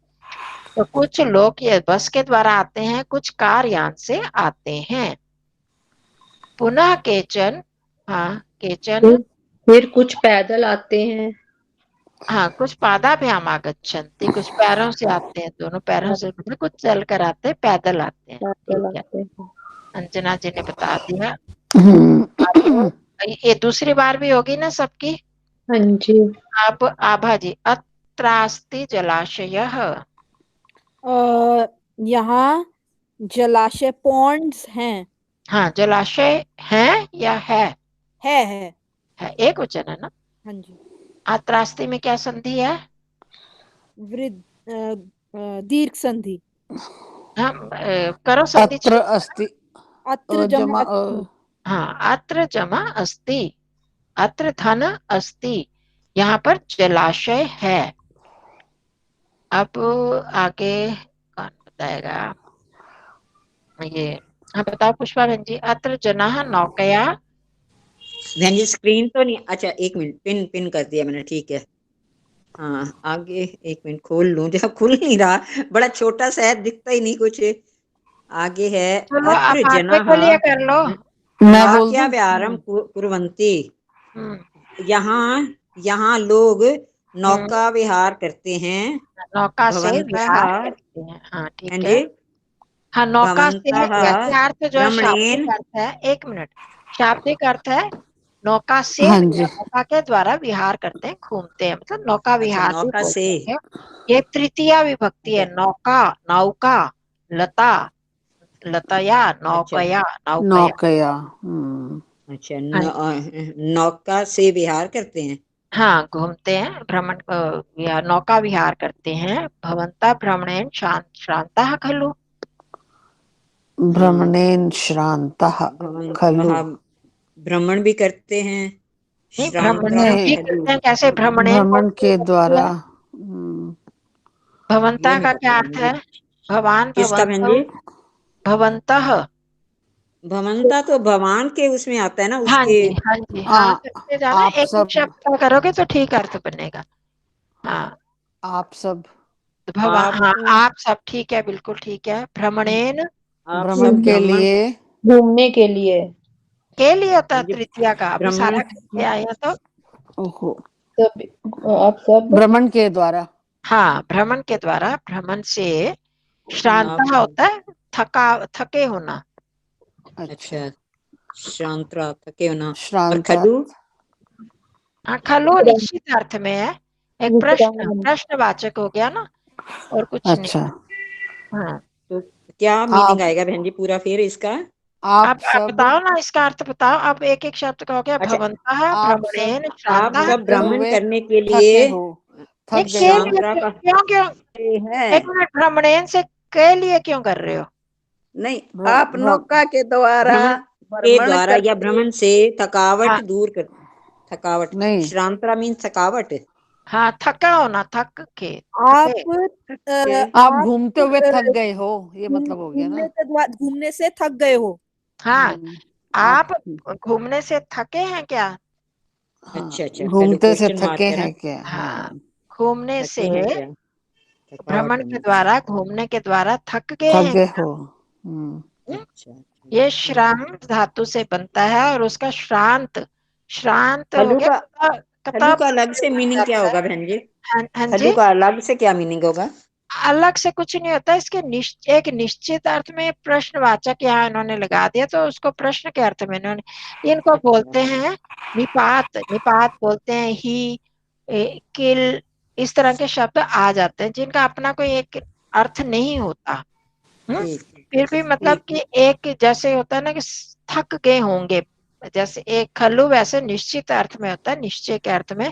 S1: तो कुछ लोग ये बस के द्वारा आते हैं, कुछ कार यान से आते हैं। पुनः केचन, हाँ केचन,
S5: फिर कुछ पैदल आते हैं।
S1: हाँ कुछ पादाभ्याम आगच्छन्ति, कुछ पैरों से आते हैं, दोनों पैरों से, मतलब कुछ चल कर आते हैं, पैदल आते हैं।
S5: पैदल
S1: ठीक है,
S5: आते हैं।
S1: अंजना जी ने बता दिया। अब ये दूसरी बार भी होगी ना सबकी?
S5: हाँ जी।
S1: अब आभा जी, अत्रास्ति जलाशयः।
S10: यहाँ जलाशय पॉन्ड्स हैं।
S1: हाँ, जलाशय है या है?
S10: है।
S1: एक वचन है ना?
S10: हाँ जी।
S1: अत्रास्ति में क्या संधि है?
S10: दीर्घ संधि।
S1: हम करो संधि।
S7: अत्र अस्ति,
S10: अत्र
S7: जमा
S10: अस्ति।
S1: हाँ, अत्र जमा अस्ति, अत्र धन अस्ति, यहाँ पर जलाशय है। अब आगे कौन बताएगा ये? हाँ बताओ पुष्पा बहन जी। अत्र जनाः नौकया।
S2: बहन जी स्क्रीन तो नहीं, अच्छा एक मिनट, पिन कर दिया मैंने, ठीक है। हाँ आगे एक मिनट खोल लूं, जैसा खुल नहीं रहा, बड़ा छोटा सा है, दिखता ही नहीं कुछ। आगे है
S1: चलो आप
S2: अत्र
S1: हाथ में
S2: जनाः
S1: खोलिए, कर लो।
S7: मैं बोल
S2: नौक्या
S7: दूं?
S2: व्यायाम कुर्वन्ति।
S1: हम्म,
S2: यहाँ लोग नौका विहार करते हैं।
S1: नौका से
S2: भवन्तः,
S1: विहार करते हैं। हाँ ठीक
S2: हाँ
S1: है।
S2: जी,
S1: हाँ, नौका से
S2: भवन्तः
S1: वैसे अर्थ जो है
S2: भ्रमणेन,
S1: शाब्दिक अर्थ है, एक मिनट, शाब्दिक अर्थ है नौका से,
S7: हाँ जी।
S1: नौका के द्वारा विहार करते हैं, घूमते हैं, मतलब नौका
S2: अच्छा
S1: विहार भी
S2: नौका
S1: बोल
S2: से,
S1: सकते हैं। ये तृतीया विभक्ति है।
S2: अच्छा
S1: नौका, नौका, लता, लतया,
S2: अच्छा
S1: नौकया, नौकया।
S7: नौकया।
S2: अच्छा
S1: हाँ,
S2: नौका से विहार करते हैं।
S1: हाँ घूमते हैं, भ्रमण नौका विहार करते हैं। भवंता भ्रमणेन श्रांता खलु।
S7: भ्रमणेन श्रान्तः खलु।
S2: भवन्तः भ्रमण भी करते हैं,
S1: नहीं, भ्रमण
S2: श्रांता
S1: भी
S7: नहीं,
S2: खलु,
S1: करते हैं। कैसे भ्रमणेन
S7: भ्रमण
S1: कौन सी
S7: के
S1: विभक्ति
S7: द्वारा।
S1: है? भवंता
S2: ये नहीं
S1: का क्या
S2: पता
S1: अर्थ
S2: मुझे।
S1: है? भवान,
S2: किसका बहन
S1: भवंतौ,
S2: जी?
S1: भवंतः।
S2: भवंता तो भगवान के उसमें आता है ना,
S1: हाँ
S2: उसके।
S1: जी, हाँ जी, हाँ करते जाना,
S7: आप
S1: एक एक
S7: सब,
S1: शब्द का करोगे तो ठीक अर्थ बनेगा। हाँ,
S7: आप सब
S1: तो भगवान,
S2: आप
S1: हाँ आप सब ठीक है, बिल्कुल ठीक है। भ्रमणेन
S2: आप
S7: भ्रमण
S2: सब
S7: के
S2: भ्रमण
S7: लिए।
S5: घूमने के लिए।
S1: के लिए होता है
S2: जी,
S1: तृतीया का, अभी
S2: भ्रमण
S1: सारा करके आए हैं तो।
S7: ओहो,
S5: सब आप सब
S7: भ्रमण के द्वारा।
S1: हाँ, भ्रमण के द्वारा, भ्रमण से।
S2: आप
S1: श्रांता होता है थके होना।
S7: अच्छा,
S2: अच्छा श्रांता थके होना। और
S7: श्रांता।
S2: खलु,
S1: हाँ, खलो निश्चित अर्थ में है, एक प्रश्न,
S5: विश्राम।
S1: प्रश्नवाचक हो गया ना, और कुछ नहीं।
S7: अच्छा,
S1: हाँ,
S2: तो क्या मीनिंग
S7: आप
S2: आएगा बहन जी पूरा फिर इसका?
S7: आप
S1: आप
S7: सब
S1: बताओ ना, इसका अर्थ बताओ। आप एक एक शब्द का हो गया।
S2: अच्छा
S1: भवंतः
S7: आप सब
S1: भ्रमणेन
S2: आप
S1: श्रांता
S2: सब
S7: घूमते
S2: भ्रमण
S7: हुए
S2: करने के लिए
S7: थके हो,
S1: नहीं,
S7: थक
S1: के
S7: गए हो।
S1: लिए
S2: श्रांता
S1: क्यों
S2: का
S1: क्यों?
S2: है।
S1: एक मिनट, भ्रमणेन से के लिए क्यों कर रहे हो?
S3: नहीं,
S7: भ्र,
S3: आप
S7: भ्र,
S3: नौका के द्वारा
S2: भ्रमण के
S3: भ्रमण
S2: द्वारा या
S3: करके।
S2: भ्रमण से थकावट
S1: हाँ,
S2: दूर कर, थकावट,
S7: नहीं,
S2: श्रांता मीन थकावट।
S1: हाँ थका होना, थक के,
S10: आप
S1: थके।
S7: आप
S10: आप
S7: घूमते हुए थक गए हो, ये मतलब हो गया ना।
S10: घूमने से थक गए हो।
S1: हाँ,
S7: आप,
S1: आप घूमने से थके हैं क्या?
S7: हाँ,
S2: अच्छा अच्छा, चलो
S7: घूमते से
S2: क्वेश्चन
S7: थके
S2: मार्क है ना।
S7: हैं क्या?
S1: हाँ,
S7: हाँ,
S1: घूमने
S2: थके
S1: से,
S2: हैं क्या, थकावट
S1: भ्रमण के
S2: होनी।
S1: द्वारा, घूमने के द्वारा थक गए
S7: थक
S1: हैं
S7: गए
S1: क्या?
S7: हो।
S2: अच्छा
S1: ये श्रांत धातु से बनता है और उसका श्रांत श्रांत हो
S2: खलू
S1: गया
S2: का खलू का अलग से मीनिंग क्या होगा बहन जी?
S1: हाँ
S2: खलू
S1: जी,
S2: का अलग से क्या मीनिंग होगा?
S1: अलग से कुछ नहीं होता, इसके एक निश्चित अर्थ में प्रश्नवाचक यहाँ इन्होंने लगा दिया, तो उसको प्रश्न के अर्थ में इन्होंने, इनको बोलते हैं निपात। निपात बोलते हैं ही, किल, इस तरह के शब्द आ जाते हैं जिनका अपना कोई एक अर्थ नहीं होता।
S2: ठीक
S1: फिर भी मतलब
S2: ठीक
S1: कि एक जैसे होता है ना कि थक गए होंगे, जैसे एक खल्लू वैसे निश्चित अर्थ में होता है, निश्चय के अर्थ में।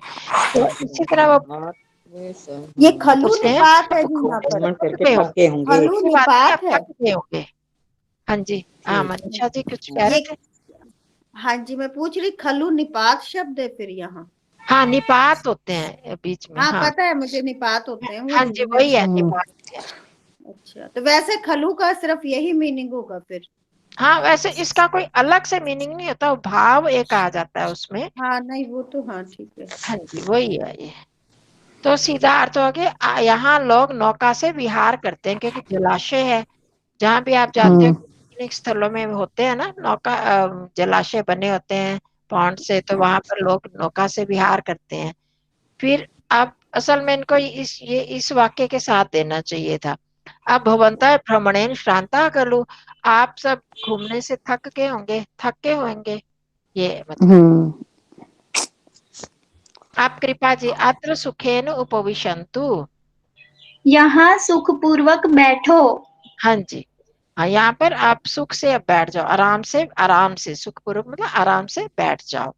S1: तो इसी तरह वो
S3: ये खलू
S1: पूछते हैं
S3: निपात है जी यहाँ पर।
S2: भ्रमण
S1: थक
S2: करके
S1: गए होंगे,
S2: थके होंगे।
S3: खलू
S1: ये बात है,
S3: निपात है।
S1: थक गए होंगे। हाँ जी, हाँ मनीषा जी कुछ कह रहे
S3: ये
S1: थे।
S3: हाँ जी, मैं पूछ रही खलू निपात शब्द है फिर यहाँ?
S1: हाँ निपात होते हैं बीच में,
S3: हाँ
S1: हाँ
S3: पता है मुझे, निपात होते हैं वो
S1: हाँ जी वही है निपात है।
S3: अच्छा, तो वैसे खलू का सिर्फ यही मीनिंग होगा फिर?
S1: हाँ वैसे इसका कोई अलग से मीनिंग नहीं होता, भाव एक आ जाता है उसमें।
S3: हाँ नहीं वो तो हाँ ठीक है।
S1: हाँ जी वही है ये। तो सीधा अर्थ हो गया, यहाँ लोग नौका से विहार करते हैं क्योंकि जलाशय है, जहाँ भी आप जाते हो पिकनिक स्थलों में होते हैं ना नौका, जलाशय बने होते हैं पॉन्ड से, तो वहां पर लोग नौका से विहार करते हैं। फिर अब असल में इनको इस वाक्य के साथ देना चाहिए था। अब भवंता भ्रमणेन श्रांता खलु, आप सब घूमने से थक गए होंगे, थके होंगे, ये मतलब। आप कृपा जी अत्र सुखेन उपविशन्तु,
S8: यहाँ सुखपूर्वक बैठो।
S1: हाँ जी, हाँ यहाँ पर आप सुख से अब बैठ जाओ, आराम से सुखपूर्वक मतलब आराम से बैठ जाओ।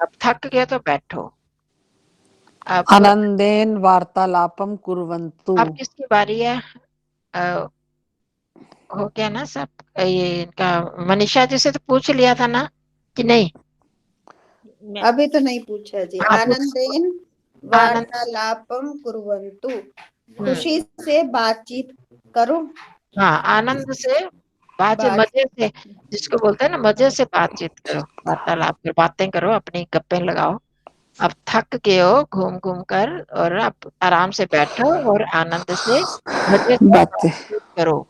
S1: अब थक गए तो बैठो। अब
S7: आनंदेन वार्तालापम कुर्वन्तु।
S1: अब किसकी बारी है? हो गया ना सब, ये इनका मनीषा जी से तो पूछ लिया था ना कि नहीं?
S3: अभी तो नहीं पूछा जी।
S1: हाँ,
S3: आनंदेन
S1: आनंद,
S3: वार्तालापम कुर्वन्तु, खुशी से बातचीत करो।
S1: हाँ आनंद से मजे से, जिसको बोलते हैं ना मजे से बातचीत करो, वार्तालाप करो, बातें करो, अपनी गप्पे लगाओ। अब थक गए हो घूम घूम कर, और अब आराम से बैठो और आनंद से मजे से
S7: बातें।
S1: बातचीत करो।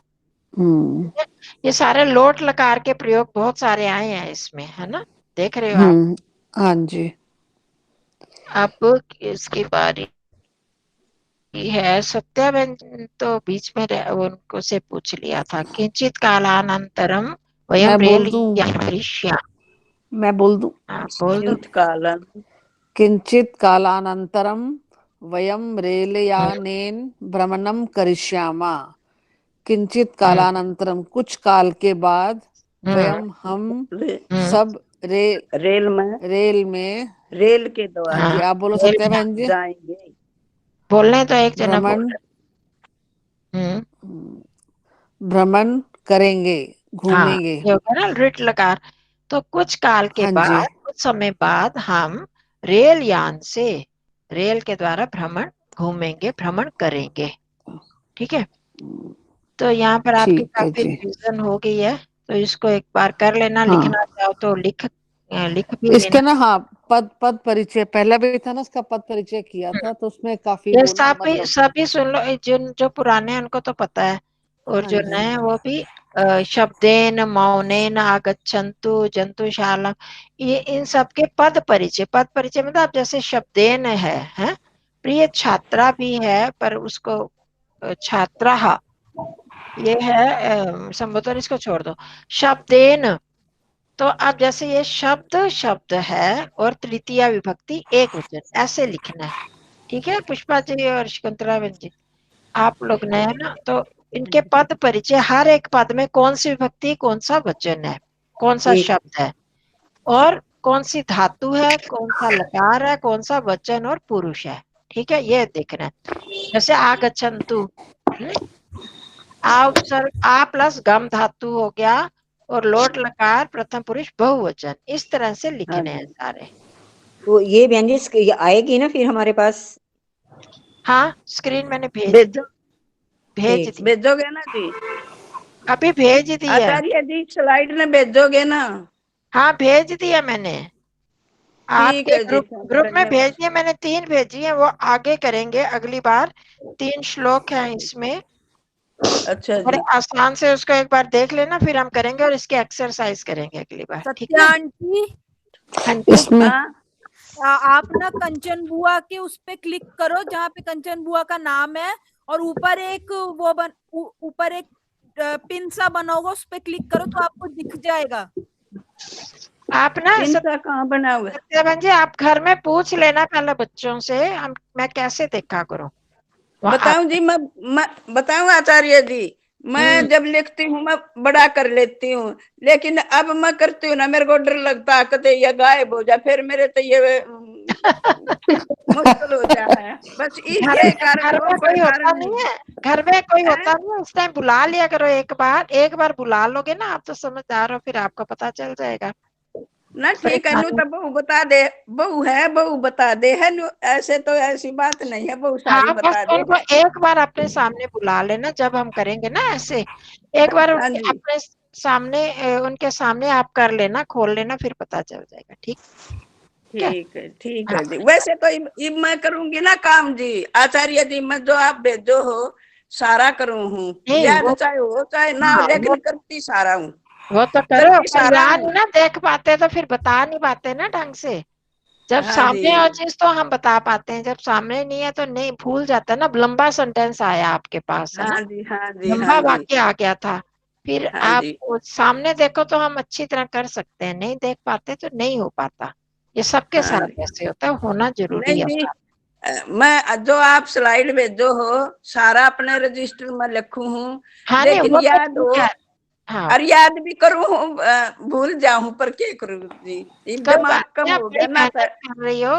S1: ये सारे लोट लकार के प्रयोग बहुत सारे आए हैं इसमें, है ना, देख रहे हो आप।
S7: हाँ जी।
S1: अब इसकी बारी है सत्या बहन, तो बीच में उनको से पूछ लिया था। किंचित कालानंतरम वयम
S7: मैं बोल
S1: रेल
S7: दूं, मैं बोल दूं।
S1: बोल दो।
S7: किंचित कालानंतरम वयम रेलयानेन भ्रमणम करिष्यामः। किंचित कालानंतरम कुछ काल के बाद, वयम हम सब रेल में
S3: रेल के द्वारा
S7: जी आप बोलो सत्या बहन जी।
S3: जाएंगे।
S1: बोलने तो एक जना बोल
S7: भ्रमण
S1: रहे।
S7: भ्रमण करेंगे,
S1: हाँ
S7: घूमेंगे।
S1: ये होगा ना रिट लकार। तो कुछ काल के
S7: हाँ जी।
S1: बाद, कुछ समय बाद हम रेल यान से, रेल के द्वारा भ्रमण घूमेंगे, भ्रमण करेंगे। ठीक है, तो यहाँ पर आपकी
S7: ठीक है
S1: काफी
S7: जी।
S1: रिवीजन हो गई है, तो इसको एक बार कर लेना।
S7: हाँ,
S1: लिखना चाहो तो लिख भी
S7: इसके
S1: लेना।
S7: ना हाँ पद परिचय पहला भी था ना, उसका पद परिचय किया था, तो उसमें काफी
S1: ये
S7: वो ना मतलब।
S1: सभी सुन लो, जिन जो पुराने हैं उनको तो पता है, और
S7: हाँ
S1: जो
S7: जी।
S1: नए हैं वो भी। शब्देन मौनेन आगच्छन्तु जंतुशाला, ये इन सब के पद परिचय। पद परिचय मतलब आप जैसे शब्देन है प्रिय छात्रा भी है, पर उसको छात्रा ये है संबोधन, इसको छोड़ दो। शब्देन, तो अब जैसे ये शब्द है और तृतीया विभक्ति एक वचन, ऐसे लिखना है। ठीक है पुष्पा जी और शकुंतला बहन जी, आप लोग नए हैं ना, तो इनके पद परिचय, हर एक पद में कौन सी विभक्ति, कौन सा वचन है, कौन सा शब्द है, और कौन सी धातु है, कौन सा लकार है, कौन सा वचन और पुरुष है। ठीक है, ये देखना है। जैसे आगच्छन्तु, आ उपसर्ग आ प्लस गम धातु हो गया, और लोट लकार प्रथम पुरुष बहुवचन, इस तरह से लिखने हैं सारे।
S2: तो ये व्यंजन ये आएगी ना फिर हमारे पास?
S1: हाँ स्क्रीन मैंने भेज दी,
S3: भेजोगे ना जी?
S1: अभी भेज दी है।
S3: आचार्य जी स्लाइड में भेजोगे ना?
S1: हाँ भेज दिया मैंने
S3: ठीक
S1: आपके
S3: है जी,
S1: ग्रुप में भेज दिया मैंने। 3 भेजी है, वो आगे करेंगे अगली बार। 3 श्लोक हैं इसमें,
S3: अच्छा
S1: बड़े
S3: जी।
S1: आसान से उसको एक बार देख लेना, फिर हम करेंगे और इसकी एक्सरसाइज करेंगे अगली बार, ठीक
S10: सत्या
S1: है?
S10: आंटी,
S1: हाँ जी।
S7: इसमें
S3: हाँ
S10: आप ना कंचन बुआ के उस पे क्लिक करो जहाँ पे कंचन बुआ का नाम है, और ऊपर एक ऊपर एक पिन सा बना होगा, उस पे क्लिक करो तो आपको दिख जाएगा।
S1: आप ना
S3: इनका कहाँ बना हुआ है?
S1: सत्याबन जी, आप घर में पूछ लेना पहले बच्चों से, मैं कैसे देखा करूं वहाँ
S3: बताऊं जी, मैं बताऊं आचार्य जी, मैं जब लिखती हूँ मैं बड़ा कर लेती हूँ, लेकिन अब मैं करती हूँ ना, मेरे को डर लगता है कते ये गायब हो जाए, फिर मेरे तो ये मुश्किल हो जाए। बस
S1: घर
S3: इसके कारण
S1: घर
S3: और
S1: में
S3: कोई
S1: कोई होता
S3: कारण नहीं
S1: नहीं है, घर में कोई
S3: है।
S1: होता नहीं है, उस टाइम बुला लिया करो, एक बार बुला लोगे ना, आप तो समझदार हो, फिर आपको पता चल जाएगा।
S3: ना ठीक है, नु तो बहू बता दे, बहू है बहू बता दे है नु, ऐसे तो ऐसी बात नहीं है, बहू सारी
S1: हाँ, बस
S3: बता दे।
S1: उनको एक बार अपने सामने बुला लेना, जब हम करेंगे ना ऐसे, एक बार
S3: हाँ
S1: उनके
S3: जी
S1: अपने सामने उनके सामने आप कर लेना, खोल लेना, फिर पता चल जाएगा, ठीक है?
S3: ठीक
S1: हाँ,
S3: है जी। वैसे तो इब मैं करूंगी ना काम जी आचार्य जी, मैं जो आप भेजो हो सारा करूँ हूँ,
S1: नहीं
S3: याद
S1: वो,
S3: चाहे हो चाहे ना हो,
S1: हाँ
S3: लेकिन करती सारा हूँ,
S1: वो तो करो,
S3: करती
S1: पर
S3: सारा
S1: याद
S3: हूँ।
S1: नहीं ना देख पाते तो फिर बता नहीं पाते ना ढंग से। जब
S3: हाँ जी
S1: सामने हो चीज तो हम बता पाते हैं, जब सामने नहीं है तो नहीं, भूल जाता है ना। लंबा सेंटेंस आया आपके पास, है ना,
S3: हाँ जी हाँ जी हाँ
S1: लंबा
S3: जी
S1: वाक्य आ गया था, फिर
S3: हाँ
S1: आप
S3: जी।
S1: सामने देखो तो हम अच्छी तरह कर सकते हैं, नहीं देख पाते तो नहीं हो पाता। ये सबके
S3: हाँ
S1: साथ
S3: जी
S1: ऐसे होता है, होना जरूरी
S3: नहीं
S1: है।
S3: जी, मैं जो आप स्लाइड भेजो हो सारा अपने रजिस्टर में लिखूं हूँ,
S1: हाँ नहीं,
S3: लेकिन
S1: वो तो
S3: याद हो
S1: ठीक है। हाँ,
S3: और याद भी करूँ, भूल जाऊं पर क्या करूँ जी,
S1: कोई
S3: दिमाग
S1: बात
S3: कम
S1: नहीं, आप
S3: हो
S1: बड़ी
S3: गया ना।
S1: मेहनत कर रही हो।